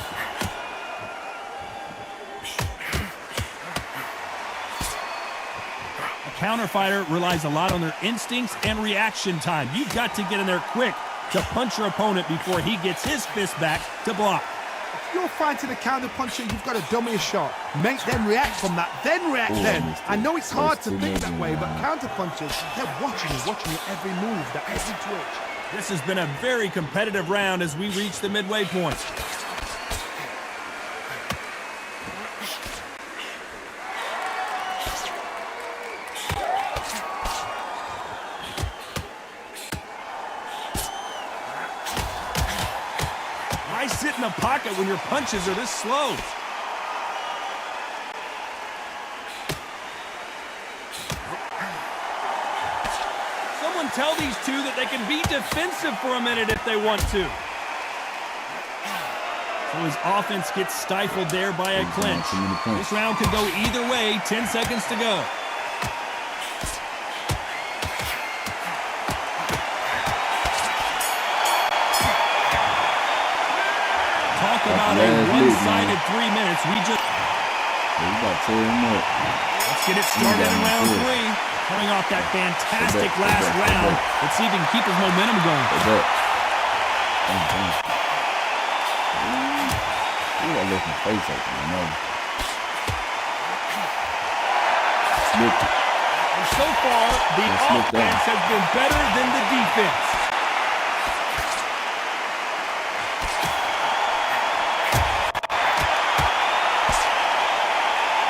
A counter fighter relies a lot on their instincts and reaction time. You've got to get in there quick to punch your opponent before he gets his fist back to block. If you're fighting a counter puncher, you've got to dummy a shot. Make them react from that, then react then. I know it's hard to think that way, but counter punchers, they're watching you every move, that every twitch. This has been a very competitive round as we reach the midway point. Why sit in the pocket when your punches are this slow? Someone tell these two that they can be defensive for a minute if they want to. So his offense gets stifled there by a clinch. This round could go either way. 10 seconds to go. Talk about a one-sided 3 minutes. Let's get it started in round three. Coming off that fantastic last round. Let's see if he can keep his momentum going. And so far, the offense has been better than the defense.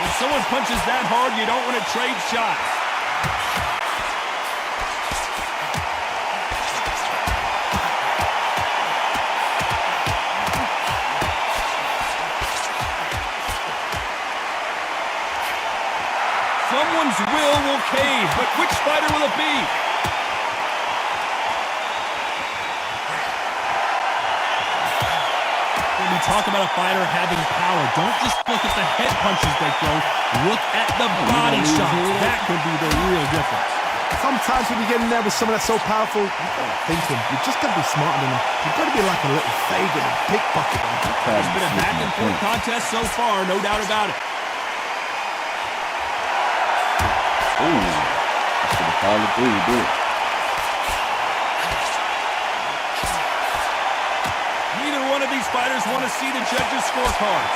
When someone punches that hard, you don't want to trade shots. Someone's will cave, but which fighter will it be? When we talk about a fighter having power, don't just look at the head punches they throw. Look at the body shots. That could be the real difference. Sometimes when you get in there with someone that's so powerful, you've got to think him. You've just got to be smarter than him. You've got to be like a little Fagan and pickpocket him. It's been a back-and-forth contest so far, no doubt about it. Ooh, I should have followed through, dude. these fighters want to see the judges' scorecards.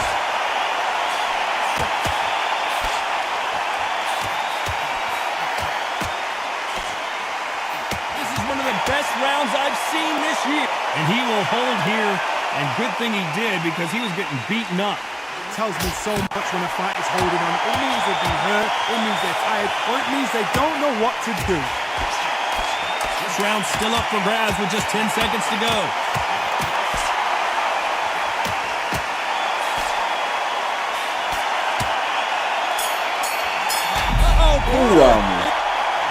This is one of the best rounds I've seen this year. And he will hold here, and good thing he did because he was getting beaten up. It tells me so much when a fight is holding on. It means they've been hurt, it means they're tired, or it means they don't know what to do. This round's still up for grabs with just 10 seconds to go.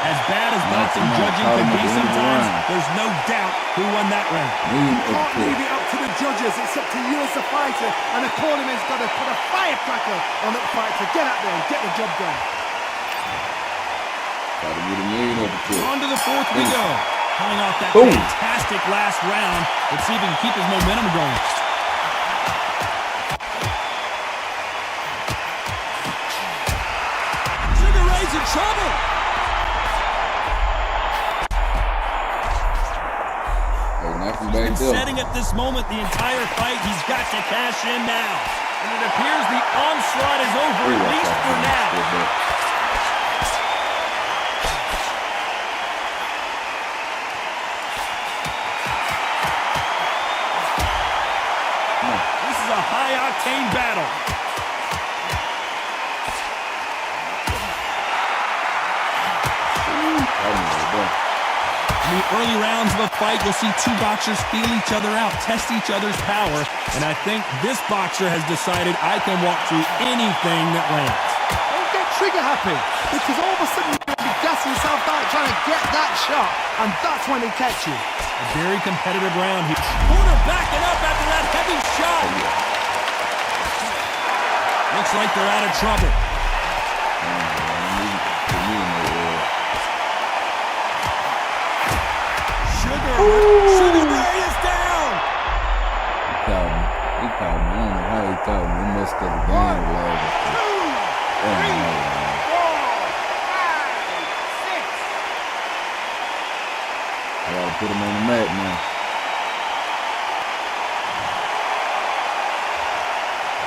As bad as boxing judging can be sometimes, there's no doubt who won that round. Can't leave it up to the judges. It's up to you as the fighter, and the cornerman's got to put a firecracker on that fight to get out there and get the job done. On to the fourth we go. Coming off that fantastic last round. Let's see if he can keep his momentum going. Sugar Ray's in trouble. He's been setting at this moment the entire fight. He's got to cash in now. And it appears the onslaught is over, at least for now. This is a high-octane battle. In the early rounds of a fight, you'll see two boxers feel each other out, test each other's power, and I think this boxer has decided I can walk through anything that lands. Don't get trigger happy, because all of a sudden you'll be gassing yourself out trying to get that shot, and that's when he catch you. A very competitive round here. Corner backing up after that heavy shot. Looks like they're out of trouble. Sugar Ray is down! He called me. I don't know how he called me. He must have the game lad. 1, 2, 3, 4, 5, 6. I gotta put him on the mat now.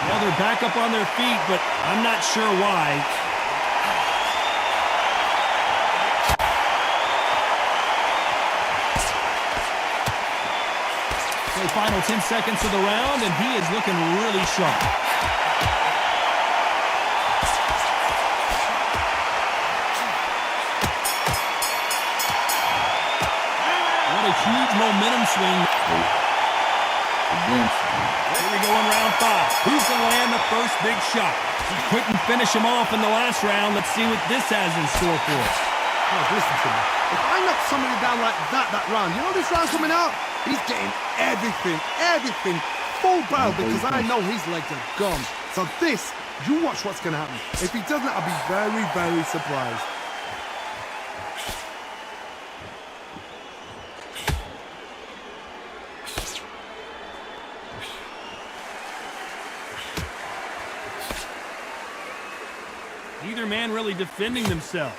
Well, they're back up on their feet, but I'm not sure why. Final 10 seconds of the round, and he is looking really sharp. What a huge momentum swing. Here we go in round 5. Who's going to land the first big shot? He couldn't finish him off in the last round. Let's see what this has in store for us. Oh, listen to me. If I knock somebody down like that round, you know this round coming out? He's getting everything, full barrel, because I know his legs are gone. So this, you watch what's going to happen. If he doesn't, I'll be very, very surprised. Neither man really defending themselves.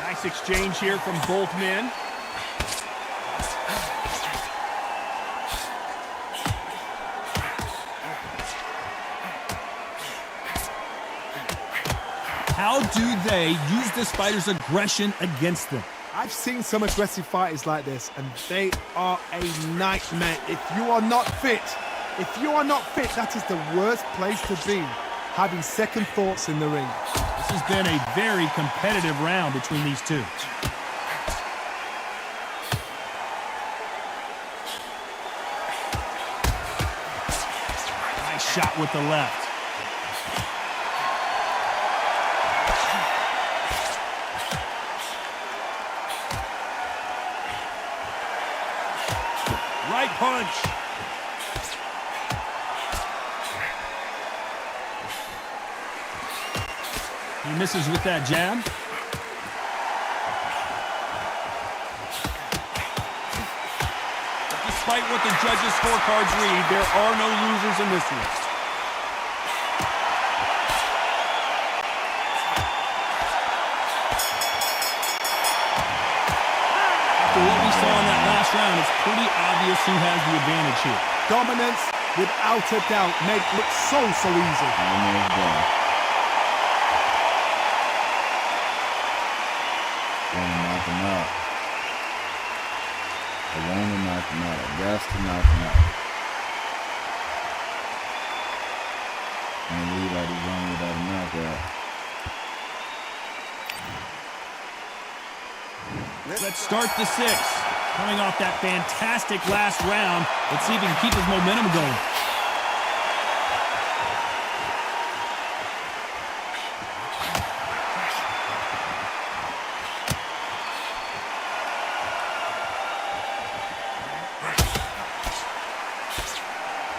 Nice exchange here from both men. How do they use this fighter's aggression against them? I've seen some aggressive fighters like this, and they are a nightmare. If you are not fit, that is the worst place to be, having second thoughts in the ring. This has been a very competitive round between these two. Nice shot with the left. Right punch. He misses with that jab. Despite what the judges' scorecards read, there are no losers in this list. After what we saw in that last round, it's pretty obvious who has the advantage here. Dominance, without a doubt, made it look so easy. Almost done. Want to knock him out. I want to knock him out. I got to knock him out. And leave like he's wrong without a knockout. Let's start the sixth. Coming off that fantastic last round, let's see if he can keep his momentum going.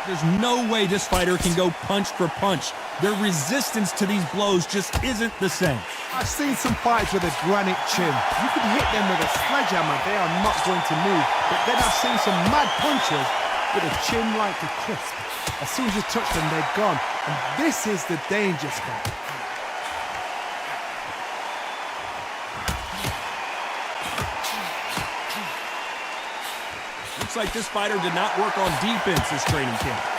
There's no way this fighter can go punch for punch. Their resistance to these blows just isn't the same. I've seen some fights with a granite chin. You can hit them with a sledgehammer, they are not going to move. But then I've seen some mad punchers with a chin like a crisp. As soon as you touch them, they're gone. And this is the danger spot. Looks like this fighter did not work on defense this training camp.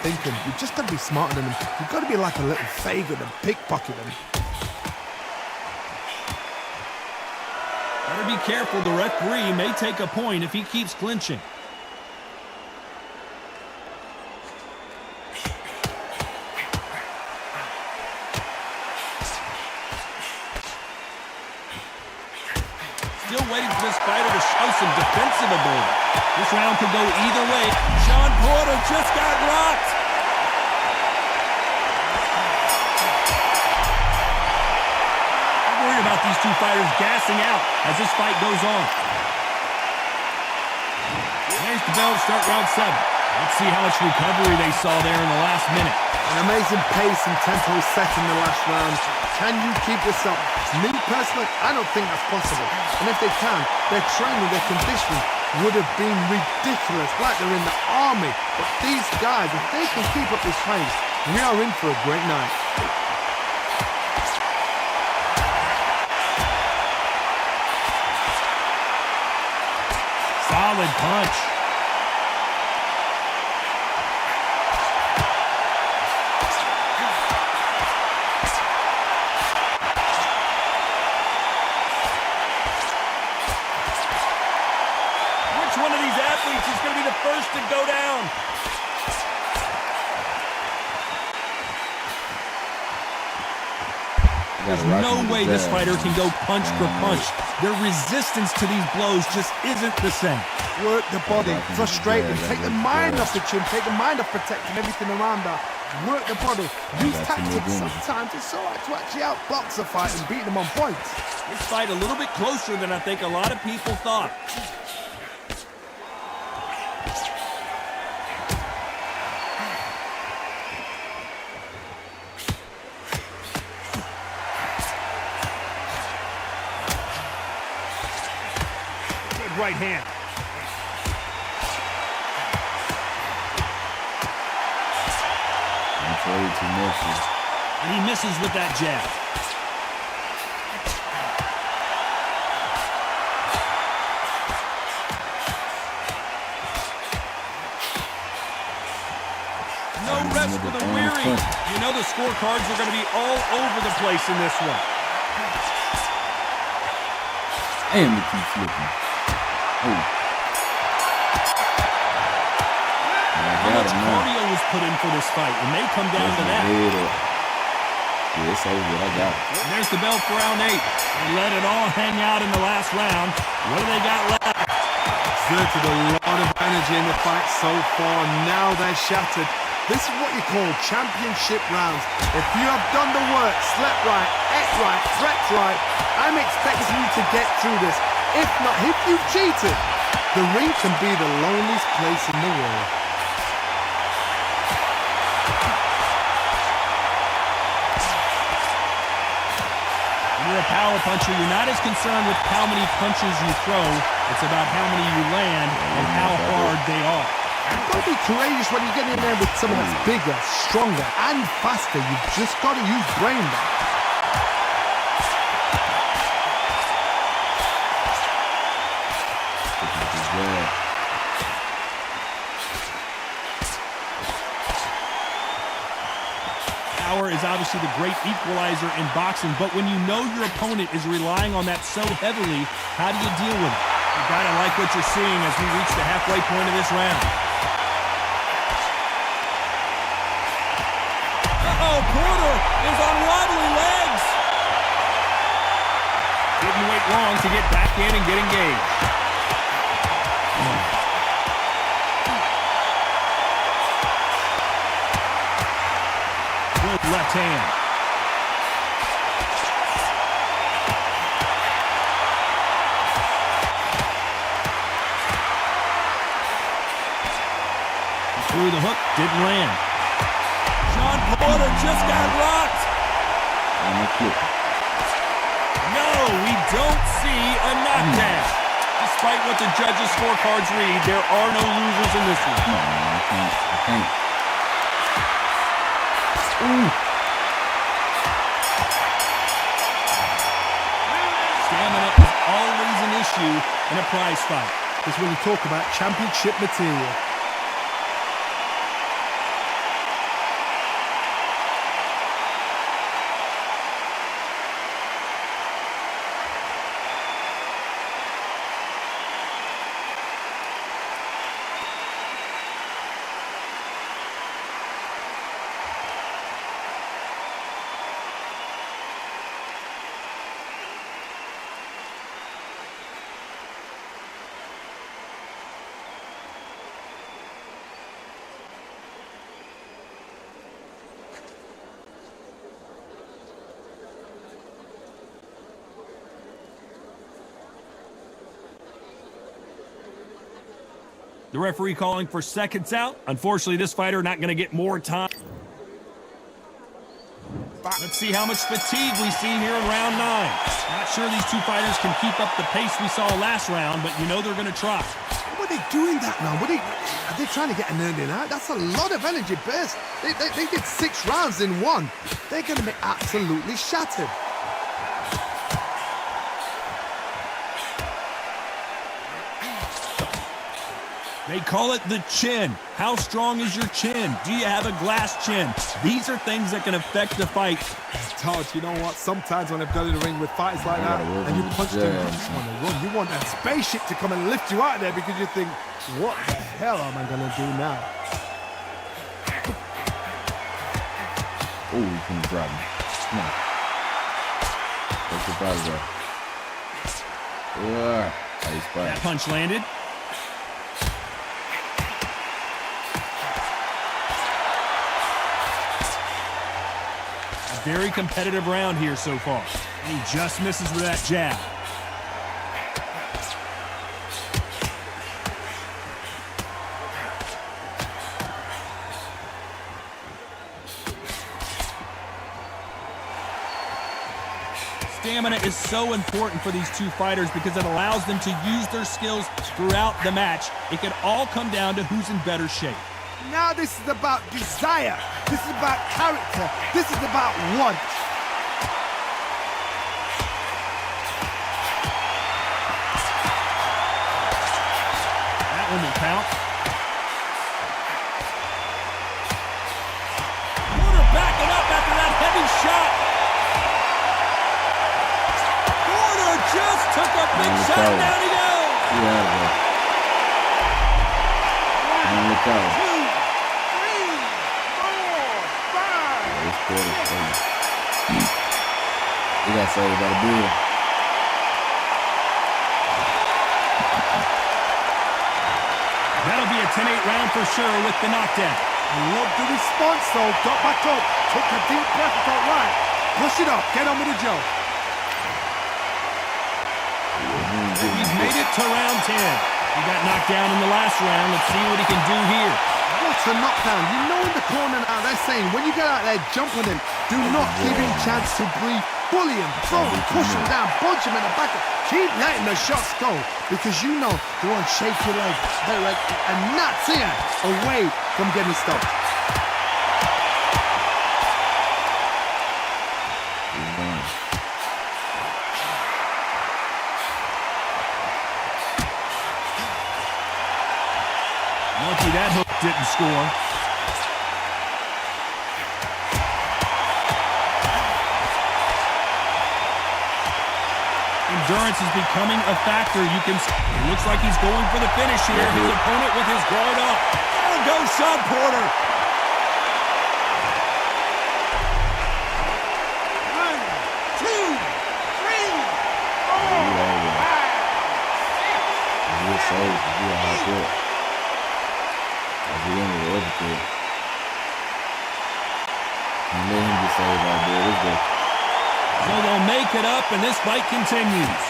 Thinking, you've just got to be smarter than them. You've got to be like a little vagrant and pickpocket them. Better be careful, the referee may take a point if he keeps clinching. Still waiting for this fighter to show some defensive ability. This round could go either way. Sean Porter just got rocked. I'm worried about these two fighters gassing out as this fight goes on. There's the bell to start round 7. Let's see how much recovery they saw there in the last minute. An amazing pace and tempo was set in the last round. Can you keep this up? Me personally, I don't think that's possible. And if they can, their training, their conditioning would have been ridiculous, like they're in the army. But these guys, if they can keep up this pace, we are in for a great night. Solid punch. One of these athletes is going to be the first to go down. There's no way this fighter can go punch for punch. Their resistance to these blows just isn't the same. Work the body, frustrate them, take the mind off the chin, take the mind off protecting everything around that. Work the body, use tactics sometimes. It's so hard to actually outbox a fight and beat them on points. This fight a little bit closer than I think a lot of people thought. Right hand. And he misses with that jab. No rest for the weary. You know the scorecards are going to be all over the place in this one. And we keep flipping. How much cardio was put in for this fight? It may come down to that. Yeah, it's over. I got it. And there's the bell for round 8. They let it all hang out in the last round. What do they got left? Exerted a lot of energy in the fight so far. Now they're shattered. This is what you call championship rounds. If you have done the work, slept right, ate right, slept right, I'm expecting you to get through this. If not, if you've cheated, the ring can be the loneliest place in the world. When you're a power puncher, you're not as concerned with how many punches you throw. It's about how many you land and how hard they are. You've got to be courageous when you get in there with someone that's bigger, stronger, and faster. You've just got to use brain. Power is obviously the great equalizer in boxing, but when you know your opponent is relying on that so heavily, how do you deal with it? You gotta like what you're seeing as we reach the halfway point of this round. Uh-oh, Porter is on wobbly legs. Didn't wait long to get back in and get engaged. Good left hand. Through the hook, didn't land. Sean Porter just got rocked. No, we don't see a knockdown. Despite what the judges' scorecards read, there are no losers in this one. No, I can't. Stamina is always an issue in a prize fight. This is when you talk about championship material. The referee calling for seconds out. Unfortunately, this fighter not going to get more time. Let's see how much fatigue we see here in round 9. Not sure these two fighters can keep up the pace we saw last round, but you know they're going to try. What are they doing that now? Are they trying to get an ending out? That's a lot of energy burst. They did 6 rounds in 1. They're going to be absolutely shattered. They call it the chin. How strong is your chin? Do you have a glass chin? These are things that can affect the fight. Todd, you know what? Sometimes when I've got in the ring with fighters like that, and you punch them on the run, you want that spaceship to come and lift you out of there because you think, what the hell am I going to do now? Oh, you can drop me. Come on. Take the body off. Nice spot. That punch landed. Very competitive round here so far. And he just misses with that jab. Stamina is so important for these two fighters because it allows them to use their skills throughout the match. It can all come down to who's in better shape. Now this is about desire. This is about character. This is about want. That one will count. Porter backing up after that heavy shot. Porter just took a big shot. Down he goes. Yeah, we got saved by the bill. That'll be a 10-8 round for sure with the knockdown. I love the response though. Got back up, took a deep breath, thought, right, push it up, get on with the job. He's made it to round 10. He got knocked down in the last round. Let's see what he can do here. What's a knockdown? You know in the corner now they're saying when you get out there, jump on him. Do not give him chance to breathe. bully him, throw him, push him down, punch him in the back. Keep letting the shots go because you know they won't shake your leg. And that's here away from getting stopped. Lucky that hook didn't score. Endurance is becoming a factor. It looks like he's going for the finish here. His opponent with his guard up. There goes Sub Porter. One, two, three, So they'll make it up, and this fight continues.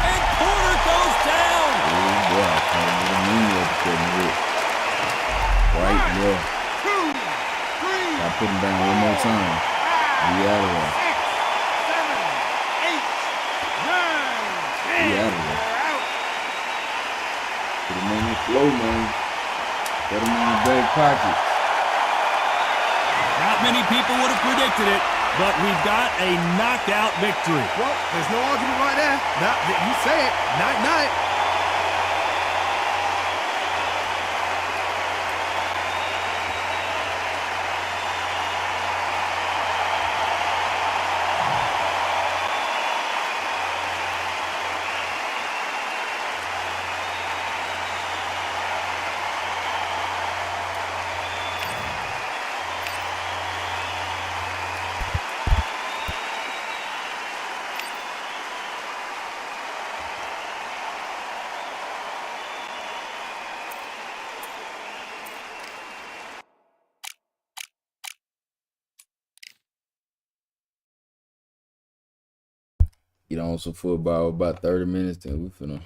And Porter goes down. Right there. I'll put him down one more time. Be out of there. 7, 8, 9, Be out of there. Put him on the floor, man. Put him in the back pocket. Not many people would have predicted it, but we've got a knockout victory. Well, there's no argument right there. You say it. Night, night. Get on some football about 30 minutes, then we finna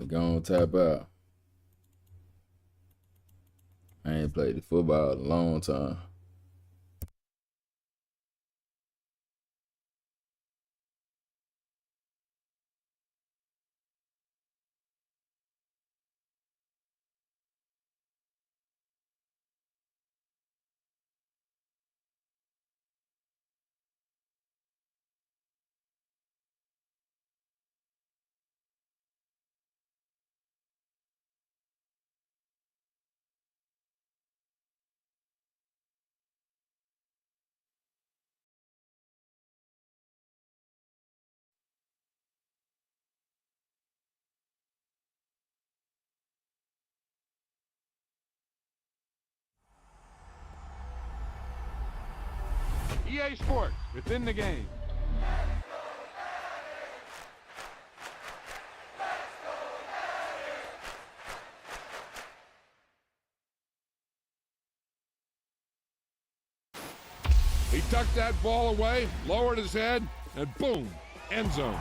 go on tap out. I ain't played the football in a long time. EA Sports, within the game. He tucked that ball away, lowered his head, and boom, end zone.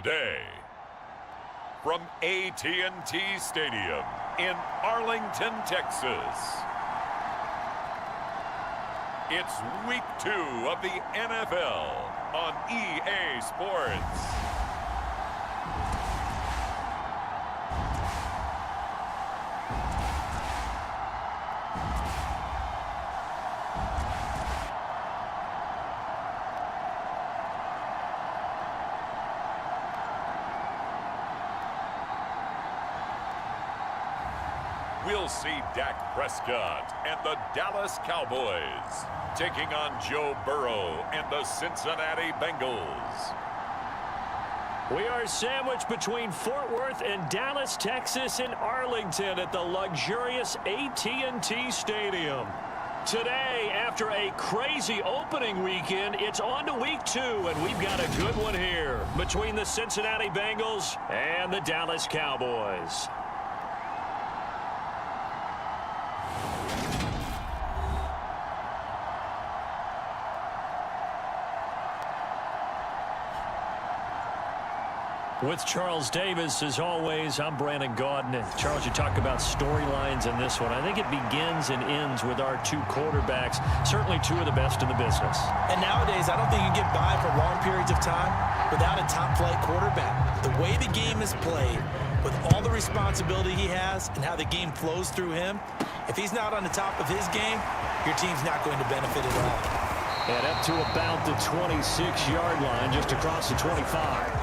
Today, from AT&T Stadium in Arlington, Texas, it's Week 2 of the NFL on EA Sports. We'll see Dak Prescott and the Dallas Cowboys taking on Joe Burrow and the Cincinnati Bengals. We are sandwiched between Fort Worth and Dallas, Texas, and Arlington at the luxurious AT&T Stadium. Today, after a crazy opening weekend, it's on to Week 2, and we've got a good one here between the Cincinnati Bengals and the Dallas Cowboys. With Charles Davis, as always, I'm Brandon Gaudin. And Charles, you talk about storylines in this one. I think it begins and ends with our two quarterbacks, certainly two of the best in the business. And nowadays, I don't think you get by for long periods of time without a top-flight quarterback. The way the game is played, with all the responsibility he has and how the game flows through him, if he's not on the top of his game, your team's not going to benefit at all. And up to about the 26-yard line, just across the 25.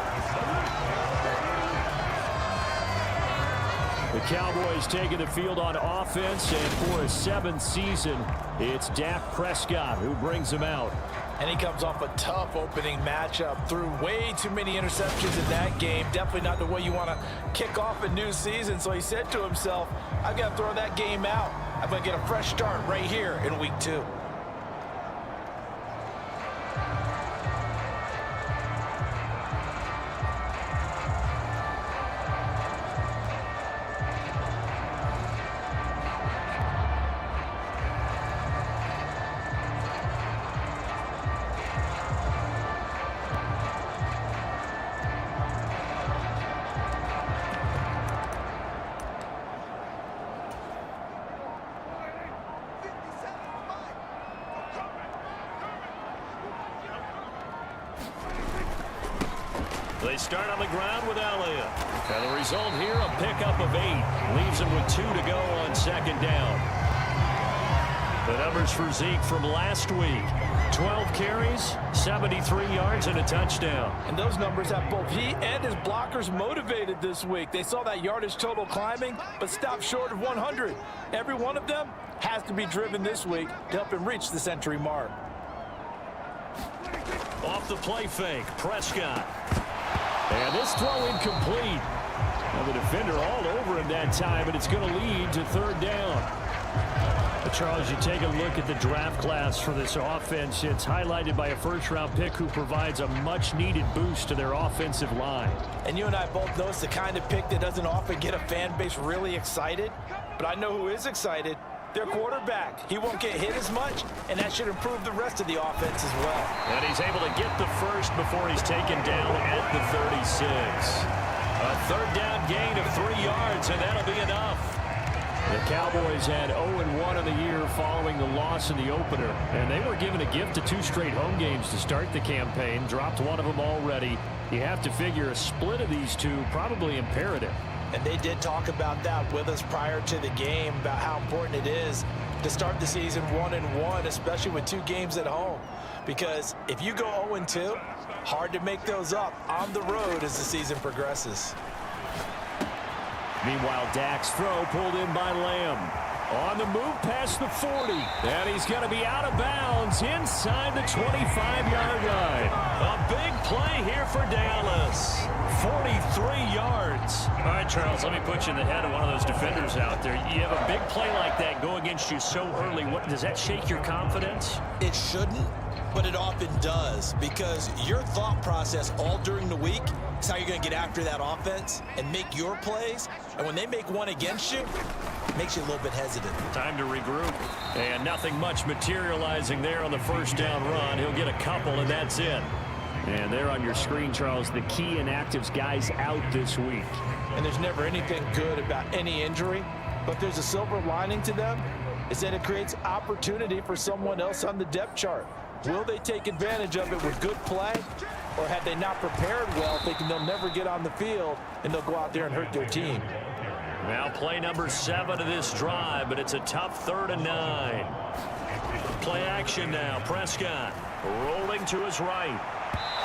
The Cowboys taking the field on offense, and for his 7th season, it's Dak Prescott who brings him out. And he comes off a tough opening matchup, threw way too many interceptions in that game. Definitely not the way you want to kick off a new season, so he said to himself, I've got to throw that game out. I'm going to get a fresh start right here in Week 2. They start on the ground with Elliott. And the result here, a pickup of 8. Leaves him with 2 to go on 2nd down. The numbers for Zeke from last week. 12 carries, 73 yards, and a touchdown. And those numbers have both he and his blockers motivated this week. They saw that yardage total climbing, but stopped short of 100. Every one of them has to be driven this week to help him reach the century mark. Off the play fake, Prescott. And this throw incomplete. Well, the defender all over him that time, but it's going to lead to 3rd down. But Charles, you take a look at the draft class for this offense. It's highlighted by a 1st-round pick who provides a much-needed boost to their offensive line. And you and I both know it's the kind of pick that doesn't often get a fan base really excited. But I know who is excited. Their quarterback. He won't get hit as much, and that should improve the rest of the offense as well. And he's able to get the first before he's taken down at the 36. A 3rd down gain of 3 yards, and that'll be enough. The Cowboys had 0-1 in the year following the loss in the opener, and they were given a gift of 2 straight home games to start the campaign. Dropped one of them already. You have to figure a split of these two probably imperative. And they did talk about that with us prior to the game, about how important it is to start the season 1-1, especially with 2 games at home. Because if you go 0-2, hard to make those up on the road as the season progresses. Meanwhile, Dak's throw pulled in by Lamb. On the move past the 40. And he's going to be out of bounds inside the 25-yard line. A big play here for Dallas. 43 yards. All right, Charles, let me put you in the head of one of those defenders out there. You have a big play like that go against you so early. Does that shake your confidence? It shouldn't, but it often does, because your thought process all during the week is how you're going to get after that offense and make your plays. And when they make one against you, it makes you a little bit hesitant. Time to regroup. And nothing much materializing there on the 1st down run. He'll get a couple, and that's it. And there on your screen, Charles, the key inactives guys out this week. And there's never anything good about any injury, but there's a silver lining to them, is that it creates opportunity for someone else on the depth chart. Will they take advantage of it with good play, or have they not prepared well, thinking they'll never get on the field, and they'll go out there and hurt their team? Now play number 7 of this drive, but it's a tough 3rd and 9. Play action now. Prescott rolling to his right.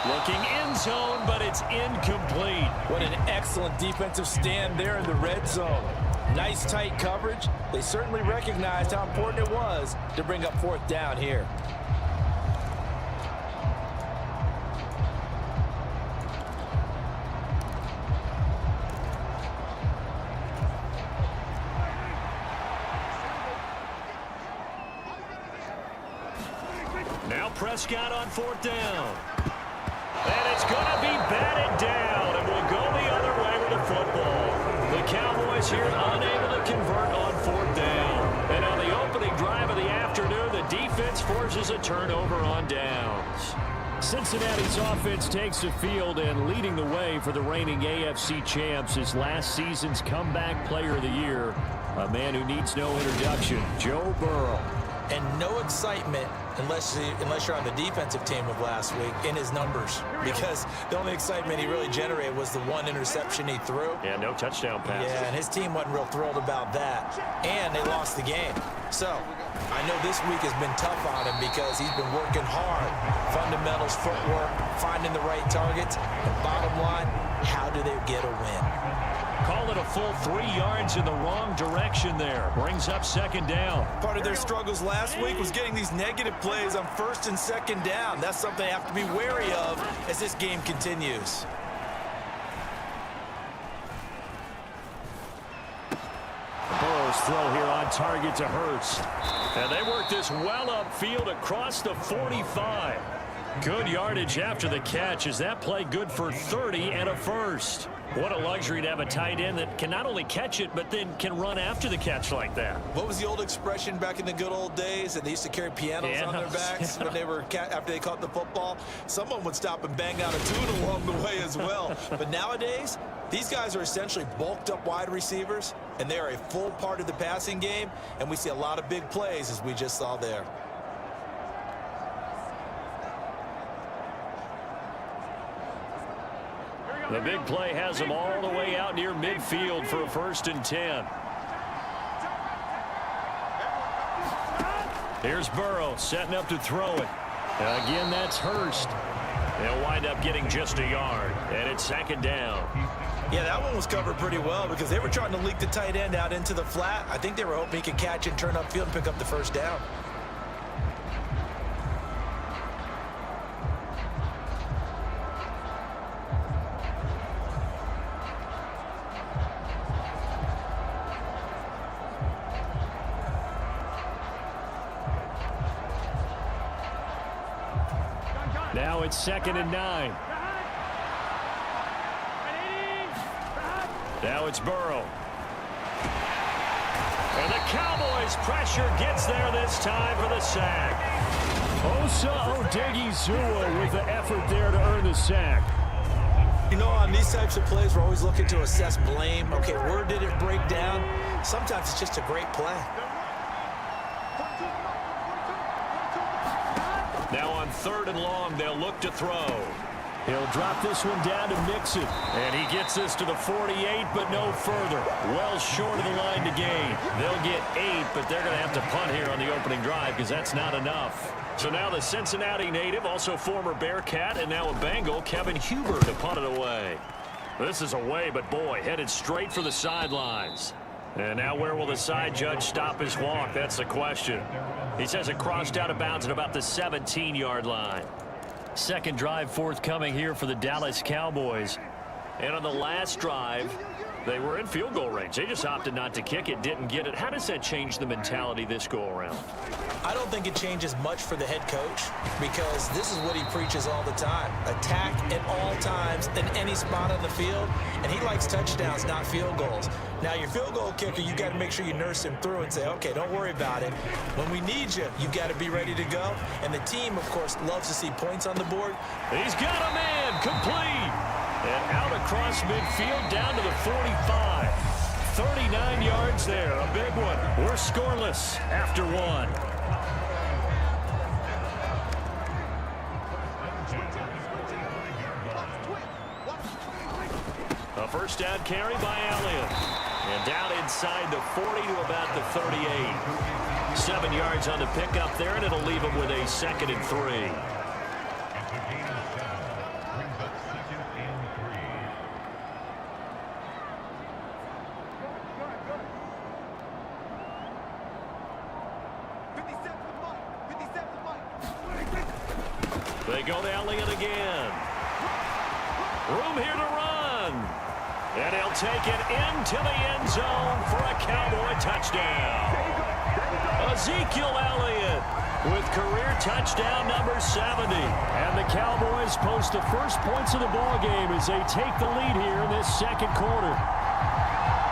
Looking end zone, but it's incomplete. What an excellent defensive stand there in the red zone. Nice tight coverage. They certainly recognized how important it was to bring up 4th down here. Now Prescott on 4th down. And it's going to be batted down, and we'll go the other way with the football. The Cowboys here unable to convert on 4th down. And on the opening drive of the afternoon, the defense forces a turnover on downs. Cincinnati's offense takes the field, and leading the way for the reigning AFC champs is last season's comeback player of the year, a man who needs no introduction, Joe Burrow. And no excitement unless you're on the defensive team of last week in his numbers, because the only excitement he really generated was the 1 interception he threw. Yeah, no touchdown passes. Yeah, and his team wasn't real thrilled about that, and they lost the game. So I know this week has been tough on him because he's been working hard. Fundamentals, footwork, finding the right targets, and bottom line, how do they get a win? Call it a full 3 yards in the wrong direction there. Brings up 2nd down. Part of their struggles last week was getting these negative plays on 1st and 2nd down. That's something they have to be wary of as this game continues. Burrow's throw here on target to Hurts. And they work this well upfield across the 45. Good yardage after the catch. Is that play good for 30 and a first? What a luxury to have a tight end that can not only catch it, but then can run after the catch like that. What was the old expression back in the good old days? And they used to carry pianos on their backs when they were after they caught the football. Someone would stop and bang out a tune along the way as well. But nowadays, these guys are essentially bulked up wide receivers, and they are a full part of the passing game. And we see a lot of big plays, as we just saw there. The big play has them all the way out near midfield for a 1st and 10. Here's Burrow setting up to throw it. Again, that's Hurst. They'll wind up getting just a yard, and it's 2nd down. Yeah, that one was covered pretty well because they were trying to leak the tight end out into the flat. I think they were hoping he could catch and turn upfield and pick up the 1st down. Now it's 2nd and 9. Now it's Burrow. And the Cowboys' pressure gets there this time for the sack. Osa Odighizuwa with the effort there to earn the sack. You know, on these types of plays, we're always looking to assess blame. Okay, where did it break down? Sometimes it's just a great play. Now on 3rd and long, they'll look to throw. He'll drop this one down to Mixon. And he gets this to the 48, but no further. Well short of the line to gain. They'll get 8, but they're going to have to punt here on the opening drive because that's not enough. So now the Cincinnati native, also former Bearcat, and now a Bengal, Kevin Huber, to punt it away. This is away, but boy, headed straight for the sidelines. And now where will the side judge stop his walk? That's the question. He says it crossed out of bounds at about the 17-yard line. 2nd drive forthcoming here for the Dallas Cowboys. And on the last drive, they were in field goal range. They just opted not to kick it, didn't get it. How does that change the mentality this go around? I don't think it changes much for the head coach because this is what he preaches all the time. Attack at all times in any spot on the field, and he likes touchdowns, not field goals. Now, your field goal kicker, you got to make sure you nurse him through and say, okay, don't worry about it. When we need you, you've got to be ready to go. And the team, of course, loves to see points on the board. He's got a man, complete. And out across midfield, down to the 45. 39 yards there, a big one. We're scoreless after one. A first down carry by Elliott. And down inside the 40 to about the 38. 7 yards on the pickup there, and it'll leave him with a 2nd and 3. They go to Elliott again. Room here to run. And he'll take it into the end zone for a Cowboy touchdown. Ezekiel Elliott with career touchdown number 70. And the Cowboys post the first points of the ball game as they take the lead here in this second quarter.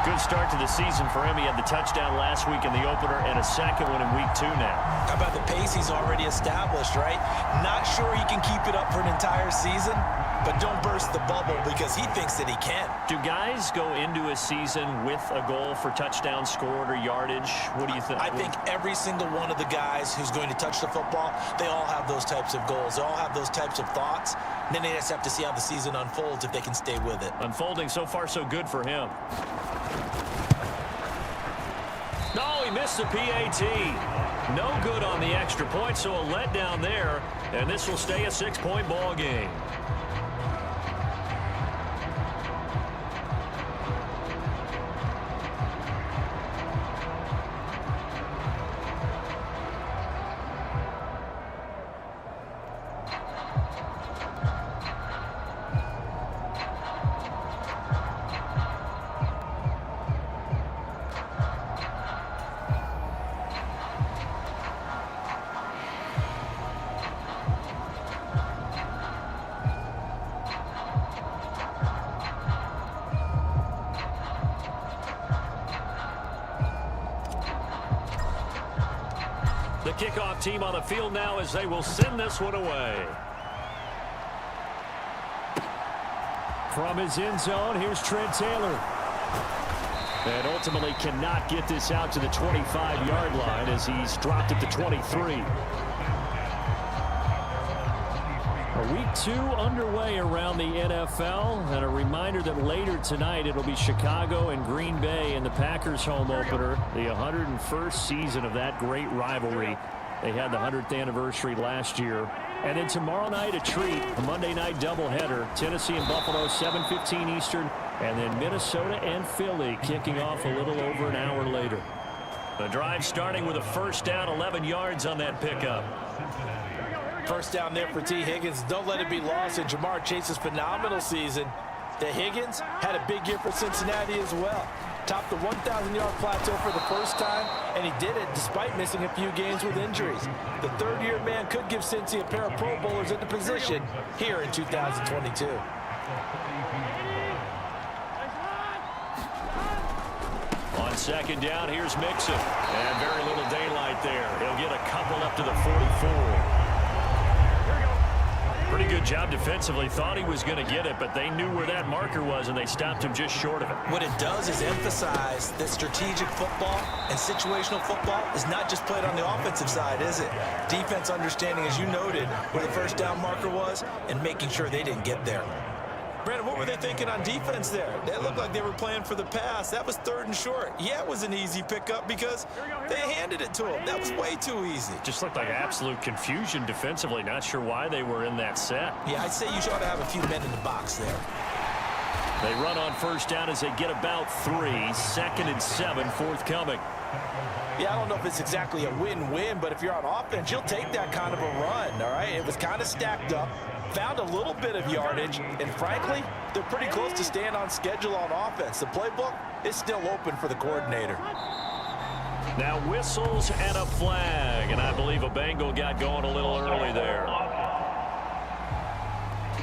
Good start to the season for him. He had the touchdown last week in the opener and a second one in week 2 now. How about the pace he's already established, right? Not sure he can keep it up for an entire season, but don't burst the bubble because he thinks that he can. Do guys go into a season with a goal for touchdown scored or yardage? What do you think? I think every single one of the guys who's going to touch the football, they all have those types of goals. They all have those types of thoughts. And then they just have to see how the season unfolds if they can stay with it. Unfolding so far so good for him. No, he missed the PAT. No good on the extra point, so a letdown there. And this will stay a 6-point ball game. The kickoff team on the field now as they will send this one away. From his end zone, here's Trent Taylor. And ultimately cannot get this out to the 25-yard line as he's dropped at the 23. Week 2 underway around the NFL, and a reminder that later tonight it'll be Chicago and Green Bay in the Packers home opener, the 101st season of that great rivalry. They had the 100th anniversary last year. And then tomorrow night a treat, a Monday night doubleheader, Tennessee and Buffalo, 7:15 Eastern, and then Minnesota and Philly kicking off a little over an hour later. The drive starting with a first down, 11 yards on that pickup. First down there for T. Higgins. Don't let it be lost in Jamar Chase's phenomenal season. The Higgins had a big year for Cincinnati as well. Topped the 1,000-yard plateau for the first time, and he did it despite missing a few games with injuries. The third-year man could give Cincy a pair of Pro Bowlers at the position here in 2022. On second down, here's Mixon. And very little daylight there. He'll get a couple up to the 44. Pretty good job defensively. Thought he was going to get it, but they knew where that marker was, and they stopped him just short of it. What it does is emphasize that strategic football and situational football is not just played on the offensive side, is it? Defense understanding, as you noted, where the first down marker was and making sure they didn't get there. Brandon, what were they thinking on defense there? They looked like they were playing for the pass. That was 3rd and short. Yeah, it was an easy pickup because they handed it to him. That was way too easy. Just looked like absolute confusion defensively. Not sure why they were in that set. Yeah, I'd say you ought to have a few men in the box there. They run on first down as they get about 3. 2nd and 7 forthcoming. Yeah, I don't know if it's exactly a win-win, but if you're on offense, you'll take that kind of a run, all right? It was kind of stacked up. found a little bit of yardage, and frankly, they're pretty close to staying on schedule on offense. The playbook is still open for the coordinator. Now whistles and a flag, and I believe a Bengal got going a little early there.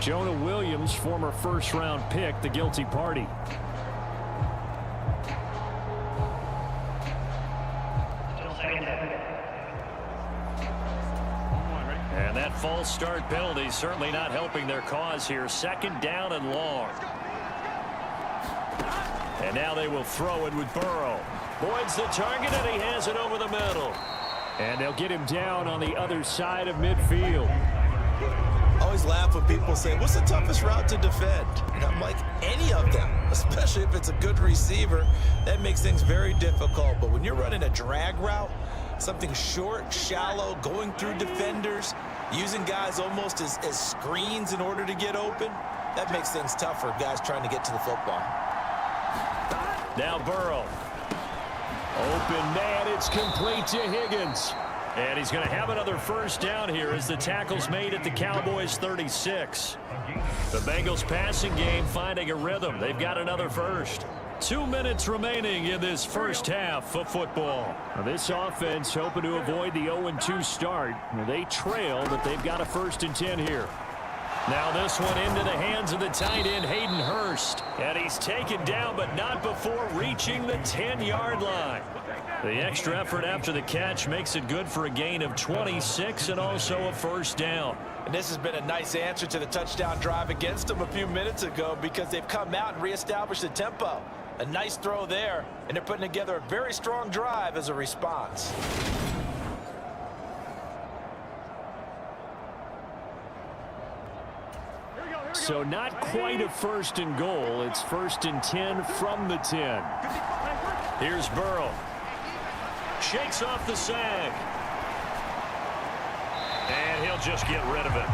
Jonah Williams, former first-round pick, the guilty party. And that false start penalty certainly not helping their cause here. Second down and long. And now they will throw it with Burrow. Boyd's the target, and he has it over the middle. And they'll get him down on the other side of midfield. I always laugh when people say, what's the toughest route to defend? And I'm like, any of them, especially if it's a good receiver. That makes things very difficult. But when you're running a drag route, something short, shallow, going through defenders, using guys almost as screens in order to get open, that makes things tough for guys trying to get to the football. Now Burrow. Open man, it's complete to Higgins. And he's going to have another first down here as the tackle's made at the Cowboys 36. The Bengals passing game finding a rhythm. They've got another first. 2 minutes remaining in this first half of football. Now this offense hoping to avoid the 0-2 start. They trail, but they've got a 1st and 10 here. Now this one into the hands of the tight end, Hayden Hurst. And he's taken down, but not before reaching the 10-yard line. The extra effort after the catch makes it good for a gain of 26 and also a first down. And this has been a nice answer to the touchdown drive against them a few minutes ago because they've come out and reestablished the tempo. A nice throw there, and they're putting together a very strong drive as a response. So not quite a 1st and goal. It's 1st and 10 from the 10. Here's Burrow. Shakes off the sag. And he'll just get rid of it.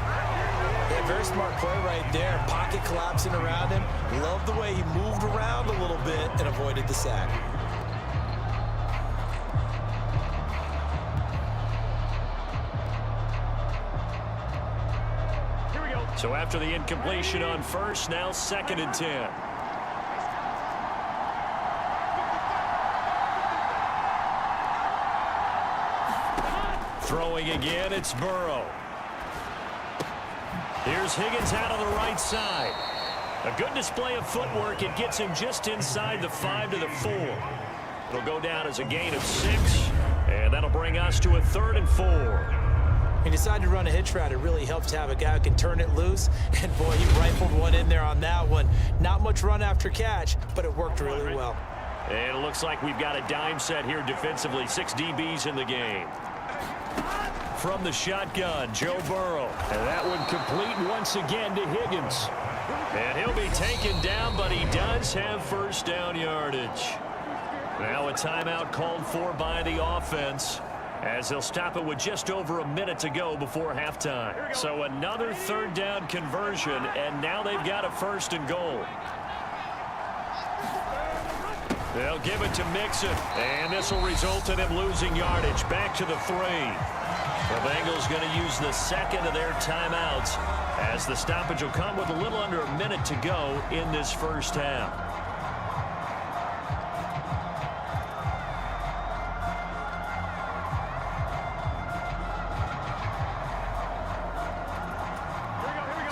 Yeah, very smart play right there. Pocket collapsing around him. Love the way he moved around a little bit and avoided the sack. So after the incompletion on first, now 2nd and 10. Throwing again, it's Burrow. Here's Higgins out on the right side. A good display of footwork. It gets him just inside the 5 to the 4. It'll go down as a gain of 6, and that'll bring us to a 3rd and 4. He decided to run a hitch route. It really helps to have a guy who can turn it loose. And boy, he rifled one in there on that one. Not much run after catch, but it worked really well. And it looks like we've got a dime set here defensively. 6 DBs in the game. From the shotgun, Joe Burrow. And that one complete once again to Higgins. And he'll be taken down, but he does have first down yardage. Now a timeout called for by the offense, as they'll stop it with just over a minute to go before halftime. So another 3rd down conversion, and now they've got a 1st and goal. They'll give it to Mixon, and this will result in him losing yardage. Back to the 3. The Bengals going to use the 2nd of their timeouts, as the stoppage will come with a little under a minute to go in this first half.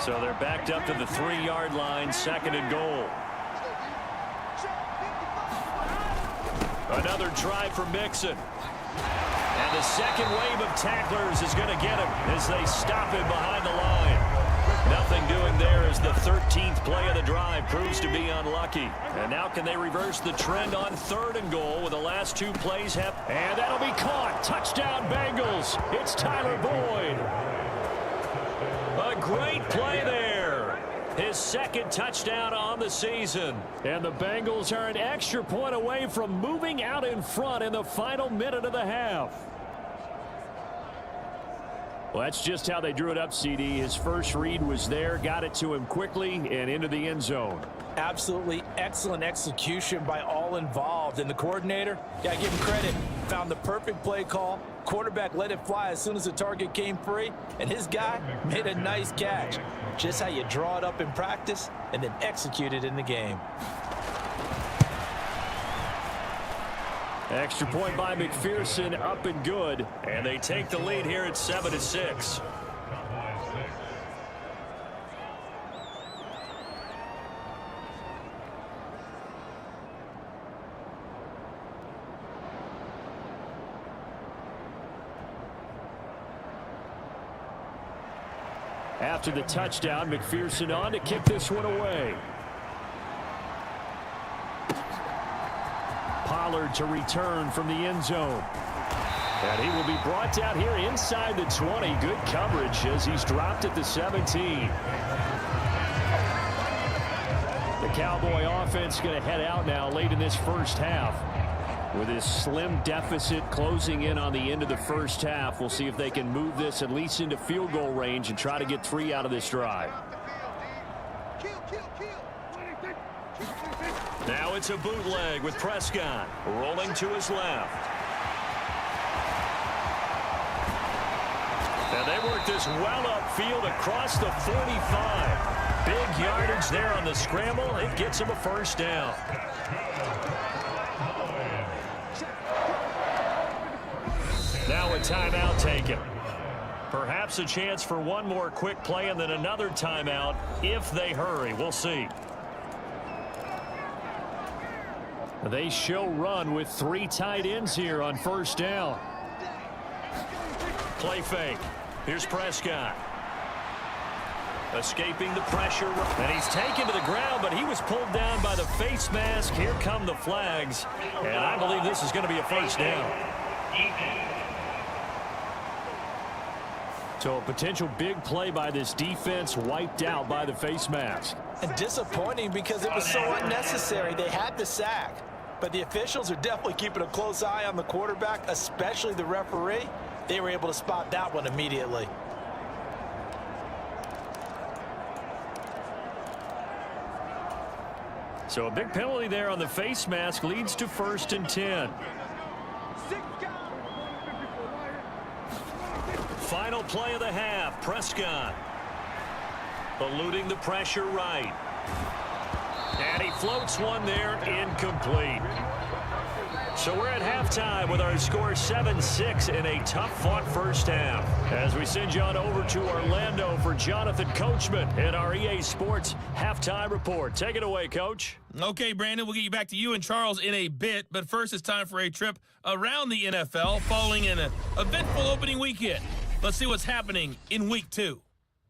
So they're backed up to the 3-yard line, 2nd and goal. Another try for Mixon. And the second wave of tacklers is going to get him as they stop him behind the line. Nothing doing there as the 13th play of the drive proves to be unlucky. And now can they reverse the trend on 3rd and goal with the last 2 plays? And that'll be caught. Touchdown Bengals. It's Tyler Boyd. A great play there. His 2nd touchdown on the season. And the Bengals are an extra point away from moving out in front in the final minute of the half. Well, that's just how they drew it up, CD. His first read was there, got it to him quickly and into the end zone. Absolutely excellent execution by all involved. And the coordinator, gotta give him credit, found the perfect play call. Quarterback let it fly as soon as the target came free, and his guy made a nice catch. Just how you draw it up in practice and then execute it in the game. Extra point by McPherson, up and good. And they take the lead here at 7-6. After the touchdown, McPherson on to kick this one away. Pollard to return from the end zone. And he will be brought down here inside the 20. Good coverage as he's dropped at the 17. The Cowboy offense going to head out now late in this first half. With this slim deficit closing in on the end of the first half, we'll see if they can move this at least into field goal range and try to get 3 out of this drive. Now it's a bootleg with Prescott rolling to his left. And they work this well upfield across the 45. Big yardage there on the scramble. It gets him a first down. Now a timeout taken. Perhaps a chance for one more quick play and then another timeout if they hurry. We'll see. They show run with 3 tight ends here on first down. Play fake. Here's Prescott. Escaping the pressure. And he's taken to the ground, but he was pulled down by the face mask. Here come the flags. And I believe this is going to be a first down. So a potential big play by this defense wiped out by the face mask. And disappointing because it was so unnecessary. They had the sack. But the officials are definitely keeping a close eye on the quarterback, especially the referee. They were able to spot that one immediately. So a big penalty there on the face mask leads to 1st and 10. Final play of the half. Prescott eluding the pressure right. And he floats one there, incomplete. So we're at halftime with our score 7-6 in a tough-fought first half. As we send you on over to Orlando for Jonathan Coachman in our EA Sports halftime report. Take it away, Coach. Okay, Brandon, we'll get you back to you and Charles in a bit, but first it's time for a trip around the NFL following an eventful opening weekend. Let's see what's happening in Week 2.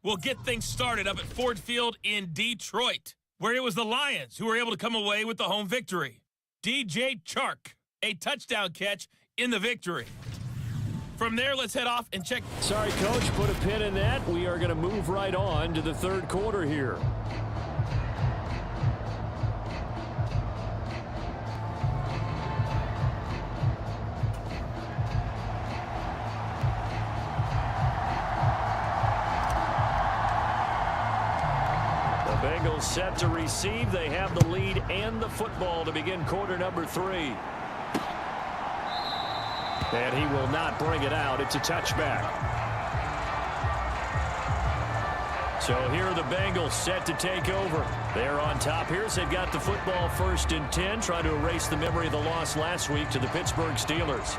We'll get things started up at Ford Field in Detroit, where it was the Lions who were able to come away with the home victory. DJ Chark, a touchdown catch in the victory. From there, let's head off and check. Sorry, Coach, put a pin in that. We are going to move right on to the third quarter here. Bengals set to receive. They have the lead and the football to begin quarter number 3. And he will not bring it out. It's a touchback. So here are the Bengals set to take over. They're on top here as they've got the football 1st and 10, trying to erase the memory of the loss last week to the Pittsburgh Steelers.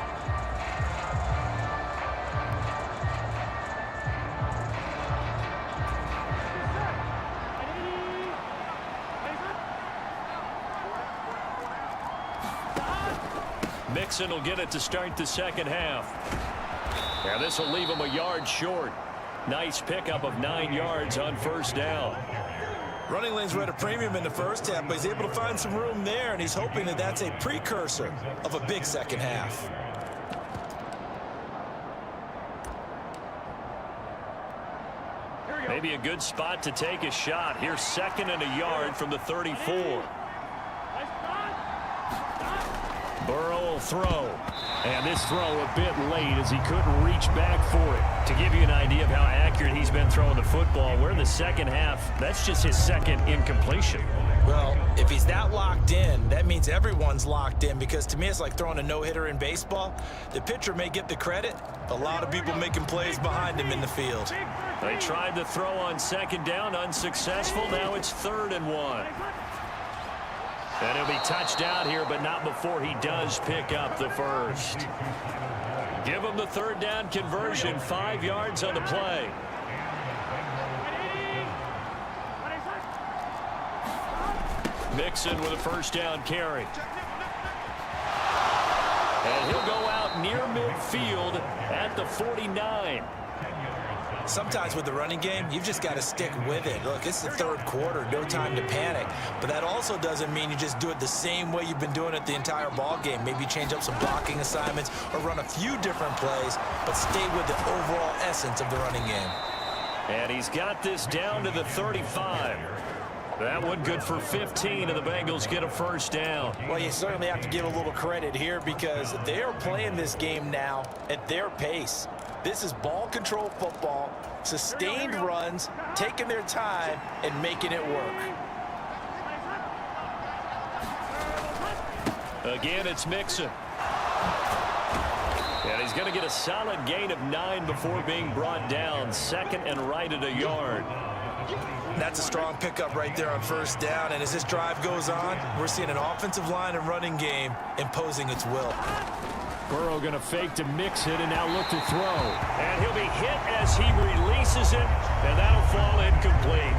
Mixon will get it to start the second half. Now this will leave him a yard short. Nice pickup of 9 yards on first down. Running lanes were at a premium in the first half, but he's able to find some room there, and he's hoping that that's a precursor of a big second half. Maybe a good spot to take a shot. Here's 2nd and a yard from the 34. Burrow will throw. And this throw a bit late as he couldn't reach back for it. To give you an idea of how accurate he's been throwing the football, we're in the second half. That's just his 2nd incompletion. Well, if he's that locked in, that means everyone's locked in, because to me it's like throwing a no-hitter in baseball. The pitcher may get the credit. A lot of people making plays behind him in the field. They tried to throw on second down, unsuccessful. Now it's 3rd and 1. And he'll be touched out here, but not before he does pick up the first. Give him the 3rd down conversion, 5 yards on the play. Mixon with a 1st down carry. And he'll go out near midfield at the 49. Sometimes with the running game, you've just got to stick with it. Look, it's the 3rd quarter, no time to panic. But that also doesn't mean you just do it the same way you've been doing it the entire ball game. Maybe change up some blocking assignments or run a few different plays, but stay with the overall essence of the running game. And he's got this down to the 35. That one good for 15, and the Bengals get a 1st down. Well, you certainly have to give a little credit here, because they are playing this game now at their pace. This is ball control football, sustained runs, taking their time, and making it work. Again, it's Mixon. And he's going to get a solid gain of 9 before being brought down. 2nd and right at a yard. That's a strong pickup right there on 1st down. And as this drive goes on, we're seeing an offensive line and running game imposing its will. Burrow going to fake to Mixon and now look to throw. And he'll be hit as he releases it, and that'll fall incomplete.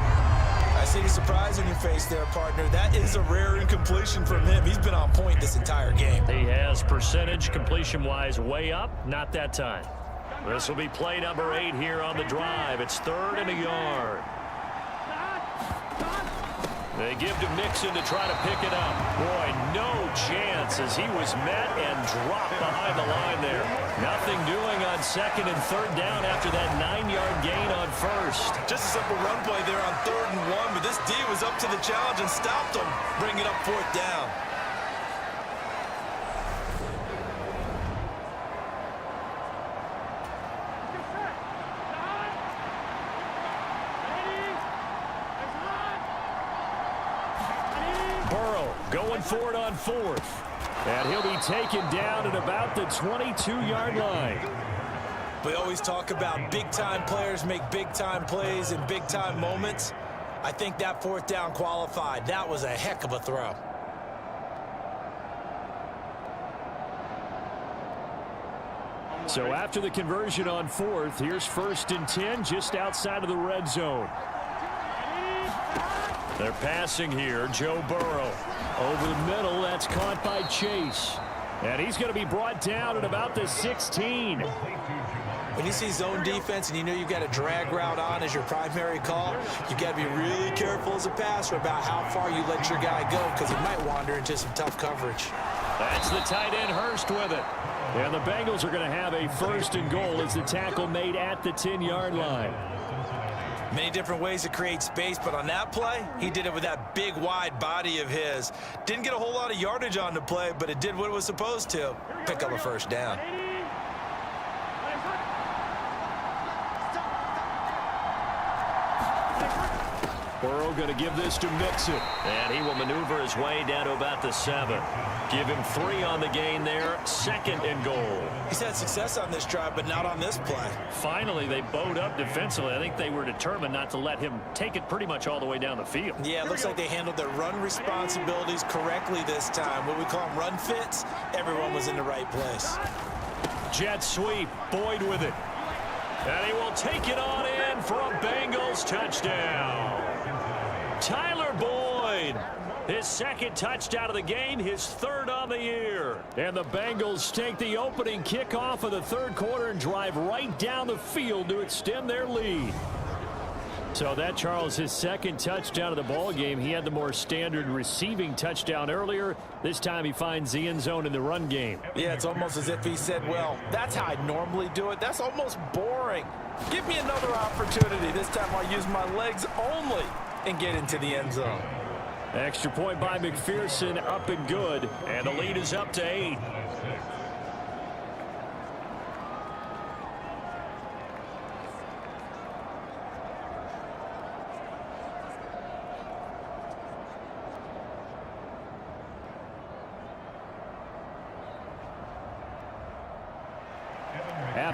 I see the surprise on your face there, partner. That is a rare incompletion from him. He's been on point this entire game. He has percentage completion-wise way up, not that time. This will be play number 8 here on the drive. It's 3rd and a yard. They give to Mixon to try to pick it up. Boy, no chance as he was met and dropped behind the line there. Nothing doing on 2nd and 3rd down after that 9-yard gain on 1st. Just a simple run play there on 3rd and 1, but this D was up to the challenge and stopped him, bringing up 4th down. Going for it on 4th. And he'll be taken down at about the 22-yard line. We always talk about big-time players make big-time plays in big-time moments. I think that 4th down qualified. That was a heck of a throw. So after the conversion on 4th, here's 1st and 10 just outside of the red zone. They're passing here. Joe Burrow over the middle. That's caught by Chase. And he's going to be brought down at about the 16. When you see zone defense and you know you've got a drag route on as your primary call, you've got to be really careful as a passer about how far you let your guy go, because he might wander into some tough coverage. That's the tight end Hurst with it. And the Bengals are going to have a 1st and goal as the tackle made at the 10-yard line. Many different ways to create space, but on that play, he did it with that big, wide body of his. Didn't get a whole lot of yardage on the play, but it did what it was supposed to. Pick up a 1st down. Burrow going to give this to Mixon. And he will maneuver his way down to about the 7. Give him 3 on the gain there. 2nd and goal. He's had success on this drive, but not on this play. Finally, they bowed up defensively. I think they were determined not to let him take it pretty much all the way down the field. Yeah, it looks like they handled their run responsibilities correctly this time. What we call them run fits, everyone was in the right place. Jet sweep. Boyd with it. And he will take it on in for a Bengals touchdown. Tyler Boyd, his 2nd touchdown of the game, his 3rd on the year. And the Bengals take the opening kickoff of the 3rd quarter and drive right down the field to extend their lead. So that, Charles, his 2nd touchdown of the ball game. He had the more standard receiving touchdown earlier. This time he finds the end zone in the run game. Yeah, it's almost as if he said, well, that's how I normally do it. That's almost boring. Give me another opportunity. This time I'll use my legs only and get into the end zone. Extra point by McPherson, up and good. And the lead is up to 8.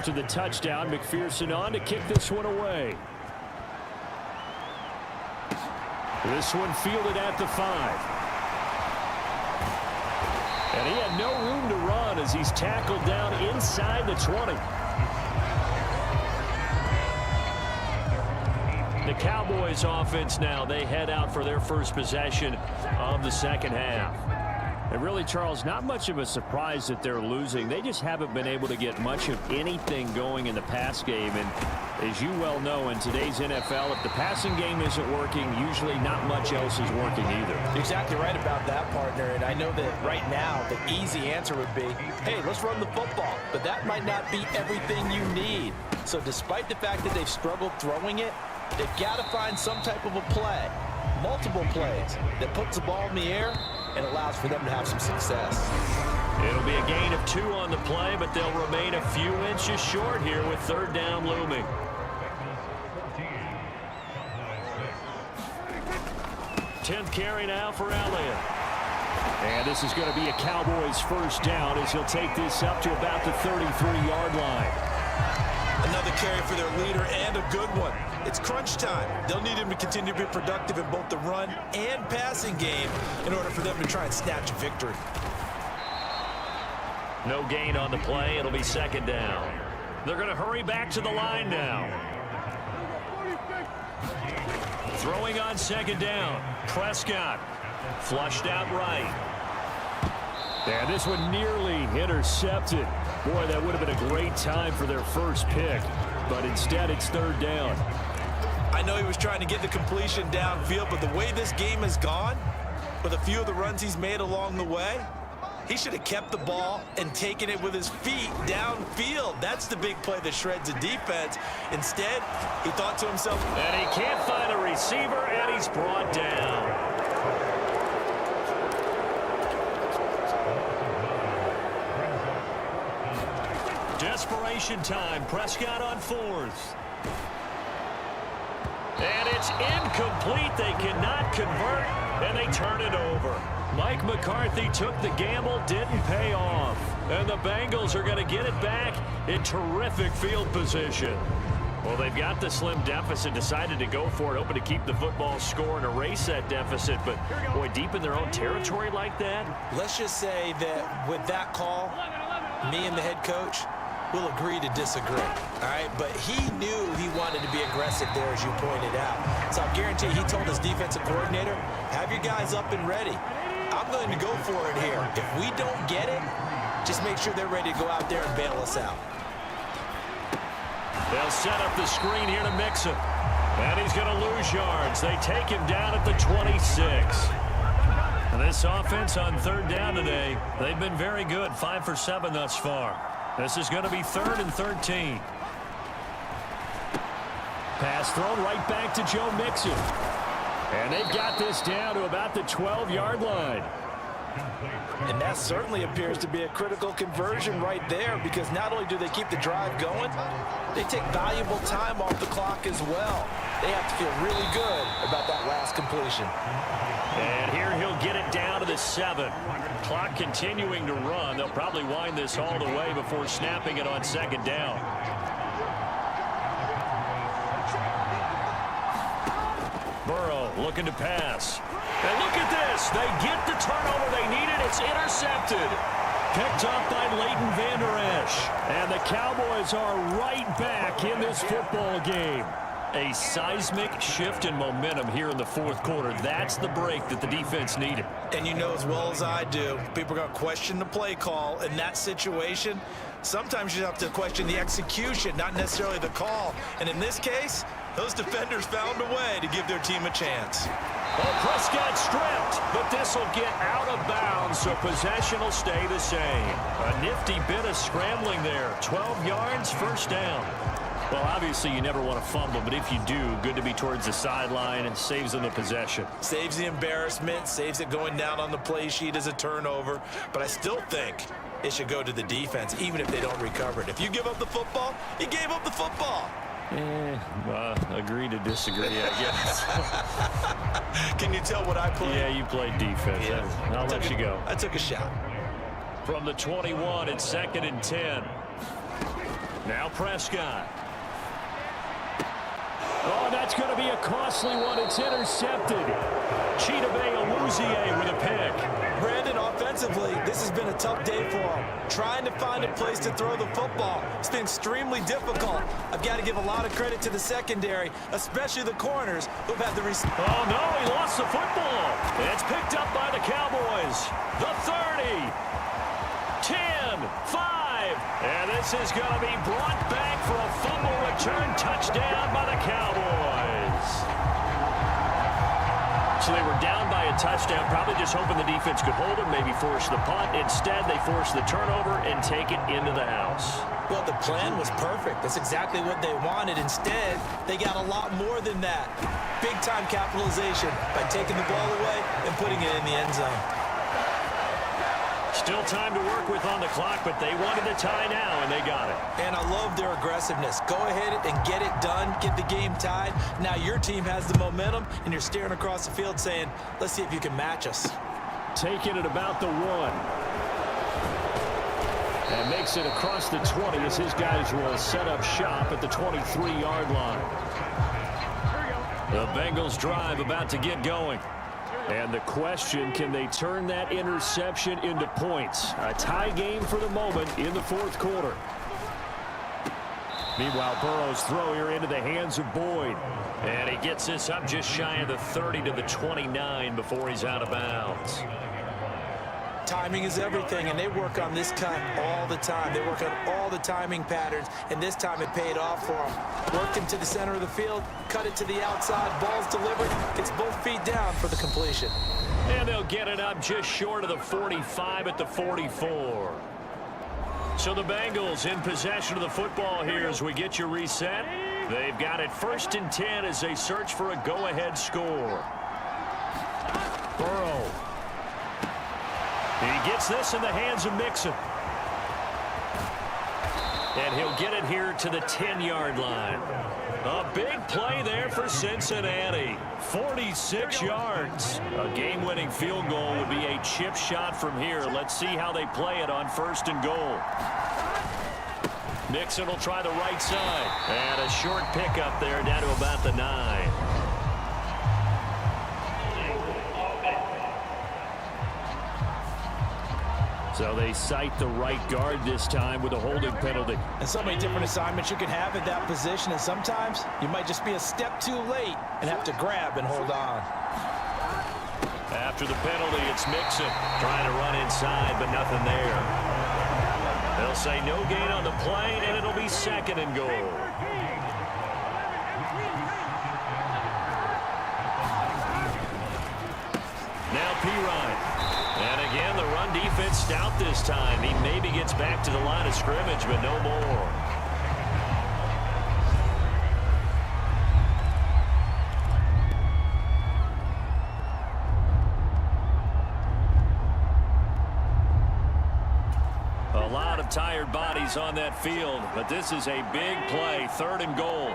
after the touchdown. McPherson on to kick this one away. This one fielded at the 5. And he had no room to run as he's tackled down inside the 20. The Cowboys offense now, they head out for their first possession of the second half. And really, Charles, not much of a surprise that they're losing. They just haven't been able to get much of anything going in the pass game. And as you well know, in today's NFL, if the passing game isn't working, usually not much else is working either. Exactly right about that, partner. And I know that right now, the easy answer would be, hey, let's run the football. But that might not be everything you need. So despite the fact that they've struggled throwing it, they've got to find some type of a play, multiple plays, that puts the ball in the air and allows for them to have some success. It'll be a gain of 2 on the play, but they'll remain a few inches short here with third down looming. Tenth carry now for Elliott. And this is going to be a Cowboys first down as he'll take this up to about the 33-yard line. Another carry for their leader and a good one. It's crunch time. They'll need him to continue to be productive in both the run and passing game in order for them to try and snatch a victory. No gain on the play. It'll be second down. They're going to hurry back to the line now. Throwing on second down. Prescott flushed out right. And this one nearly intercepted. Boy, that would have been a great time for their first pick. But instead, it's third down. I know he was trying to get the completion downfield, but the way this game has gone, with a few of the runs he's made along the way, he should have kept the ball and taken it with his feet downfield. That's the big play that shreds a defense. Instead, he thought to himself, and he can't find a receiver, and he's brought down. Desperation time. Prescott on 4th. And it's incomplete. They cannot convert, and they turn it over. Mike McCarthy took the gamble, didn't pay off. And the Bengals are going to get it back in terrific field position. Well, they've got the slim deficit, decided to go for it, hoping to keep the football score and erase that deficit. But, boy, deep in their own territory like that. Let's just say that with that call, me and the head coach will agree to disagree, all right? But he knew he wanted to be aggressive there, as you pointed out. So I guarantee he told his defensive coordinator, have your guys up and ready. I'm going to go for it here. If we don't get it, just make sure they're ready to go out there and bail us out. They'll set up the screen here to mix him. And he's going to lose yards. They take him down at the 26. And this offense on third down today, they've been very good, 5 for 7 thus far. This is going to be 3rd and 13. Pass thrown right back to Joe Mixon. And they've got this down to about the 12-yard line. And that certainly appears to be a critical conversion right there, because not only do they keep the drive going, they take valuable time off the clock as well. They have to feel really good about that last completion. And here he'll get it down to the 7. Clock continuing to run. They'll probably wind this all the way before snapping it on second down. Burrow looking to pass. And look at this. They get the turnover they needed. It's intercepted. Picked up by Leighton Vander Esch. And the Cowboys are right back in this football game. A seismic shift in momentum here in the fourth quarter. That's the break that the defense needed. And you know as well as I do, people are going to question the play call in that situation. Sometimes you have to question the execution, not necessarily the call. And in this case, those defenders found a way to give their team a chance. Well, Prescott stripped, but this will get out of bounds, so possession will stay the same. A nifty bit of scrambling there. 12 yards, first down. Well, obviously you never want to fumble, but if you do, good to be towards the sideline and saves them the possession. Saves the embarrassment, saves it going down on the play sheet as a turnover. But I still think it should go to the defense, even if they don't recover it. If you give up the football, you gave up the football. Agree to disagree, I guess. Can you tell what I played? Yeah, you played defense. Yeah. I'll let you go. I took a shot. From the 21, it's 2nd and 10. Now Prescott. Oh, that's going to be a costly one. It's intercepted. Wzii with a pick. Brandon, offensively, this has been a tough day for him. Trying to find a place to throw the football. It's been extremely difficult. I've got to give a lot of credit to the secondary, especially the corners who've had the Oh, no, he lost the football. It's picked up by the Cowboys. The 30. 10, 5. And this is going to be brought back for a fumble return touchdown by the Cowboys. So they were down by a touchdown, probably just hoping the defense could hold them, maybe force the punt. Instead, they forced the turnover and take it into the house. Well, the plan was perfect. That's exactly what they wanted. Instead, they got a lot more than that. Big-time capitalization by taking the ball away and putting it in the end zone. Still time to work with on the clock, but they wanted the tie now, and they got it. And I love their aggressiveness. Go ahead and get it done, get the game tied. Now your team has the momentum, and you're staring across the field saying, let's see if you can match us. Taking it about the 1. And makes it across the 20 as his guys will set up shop at the 23-yard line. The Bengals drive about to get going. And the question, can they turn that interception into points? A tie game for the moment in the fourth quarter. Meanwhile, Burrow's throw here into the hands of Boyd. And he gets this up just shy of the 30 to the 29 before he's out of bounds. Timing is everything, and they work on this cut all the time. They work on all the timing patterns, and this time it paid off for them. Worked him to the center of the field, cut it to the outside, ball's delivered, gets both feet down for the completion. And they'll get it up just short of the 45 at the 44. So the Bengals in possession of the football here as we get you reset. They've got it 1st and 10 as they search for a go-ahead score. Burrow. He gets this in the hands of Mixon. And he'll get it here to the 10-yard line. A big play there for Cincinnati. 46 yards. A game-winning field goal would be a chip shot from here. Let's see how they play it on 1st and goal. Mixon will try the right side. And a short pickup there down to about the 9. So they cite the right guard this time with a holding penalty. And so many different assignments you can have at that position, and sometimes you might just be a step too late and have to grab and hold on. After the penalty, it's Mixon trying to run inside, but nothing there. They'll say no gain on the play, and it'll be 2nd and goal. Now Pirine. And again, the run defense stout this time. He maybe gets back to the line of scrimmage, but no more. A lot of tired bodies on that field, but this is a big play, 3rd and goal.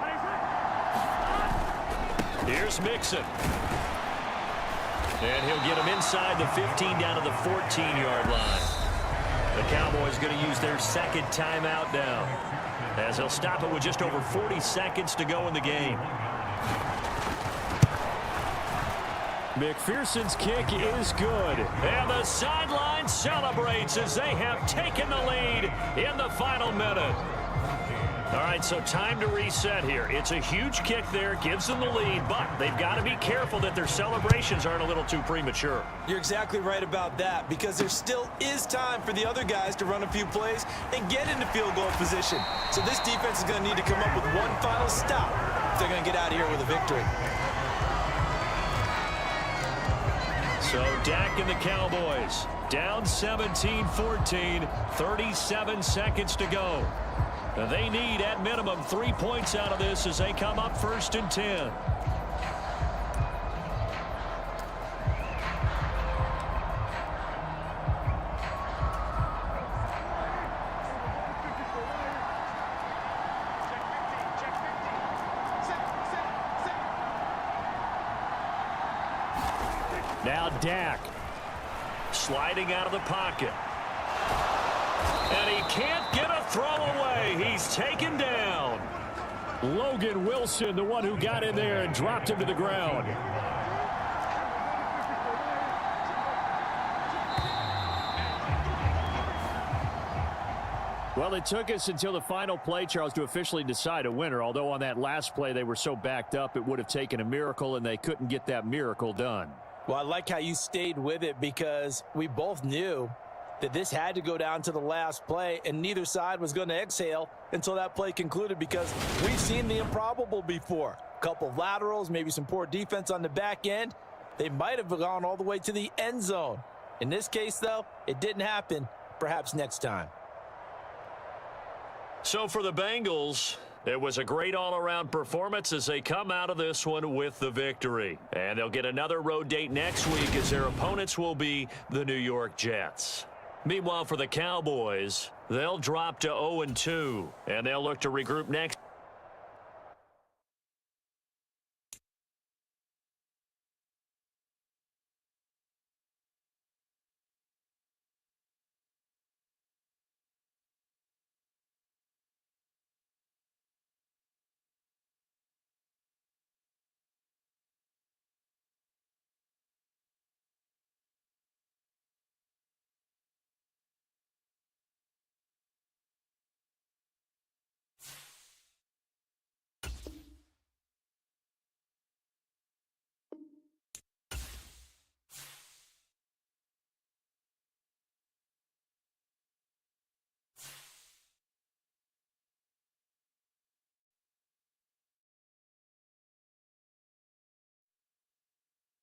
Here's Mixon. And he'll get him inside the 15 down to the 14-yard line. The Cowboys going to use their 2nd timeout now, as they'll stop it with just over 40 seconds to go in the game. McPherson's kick is good. And the sideline celebrates as they have taken the lead in the final minute. All right, so time to reset here. It's a huge kick there, gives them the lead, but they've got to be careful that their celebrations aren't a little too premature. You're exactly right about that, because there still is time for the other guys to run a few plays and get into field goal position. So this defense is going to need to come up with one final stop if they're going to get out of here with a victory. So Dak and the Cowboys down 17-14, 37 seconds to go. They need, at minimum, 3 points out of this as they come up 1st and 10. Now Dak sliding out of the pocket. And he can't get a throw away. He's He's taken down. Logan Wilson, the one who got in there and dropped him to the ground. Well, it took us until the final play, Charles, to officially decide a winner. Although on that last play they were so backed up, it would have taken a miracle, and they couldn't get that miracle done. Well, I like how you stayed with it because we both knew that this had to go down to the last play, and neither side was going to exhale until that play concluded because we've seen the improbable before. A couple of laterals, maybe some poor defense on the back end. They might have gone all the way to the end zone. In this case, though, it didn't happen. Perhaps next time. So for the Bengals, it was a great all-around performance as they come out of this one with the victory. And they'll get another road date next week as their opponents will be the New York Jets. Meanwhile, for the Cowboys, they'll drop to 0-2, and they'll look to regroup next.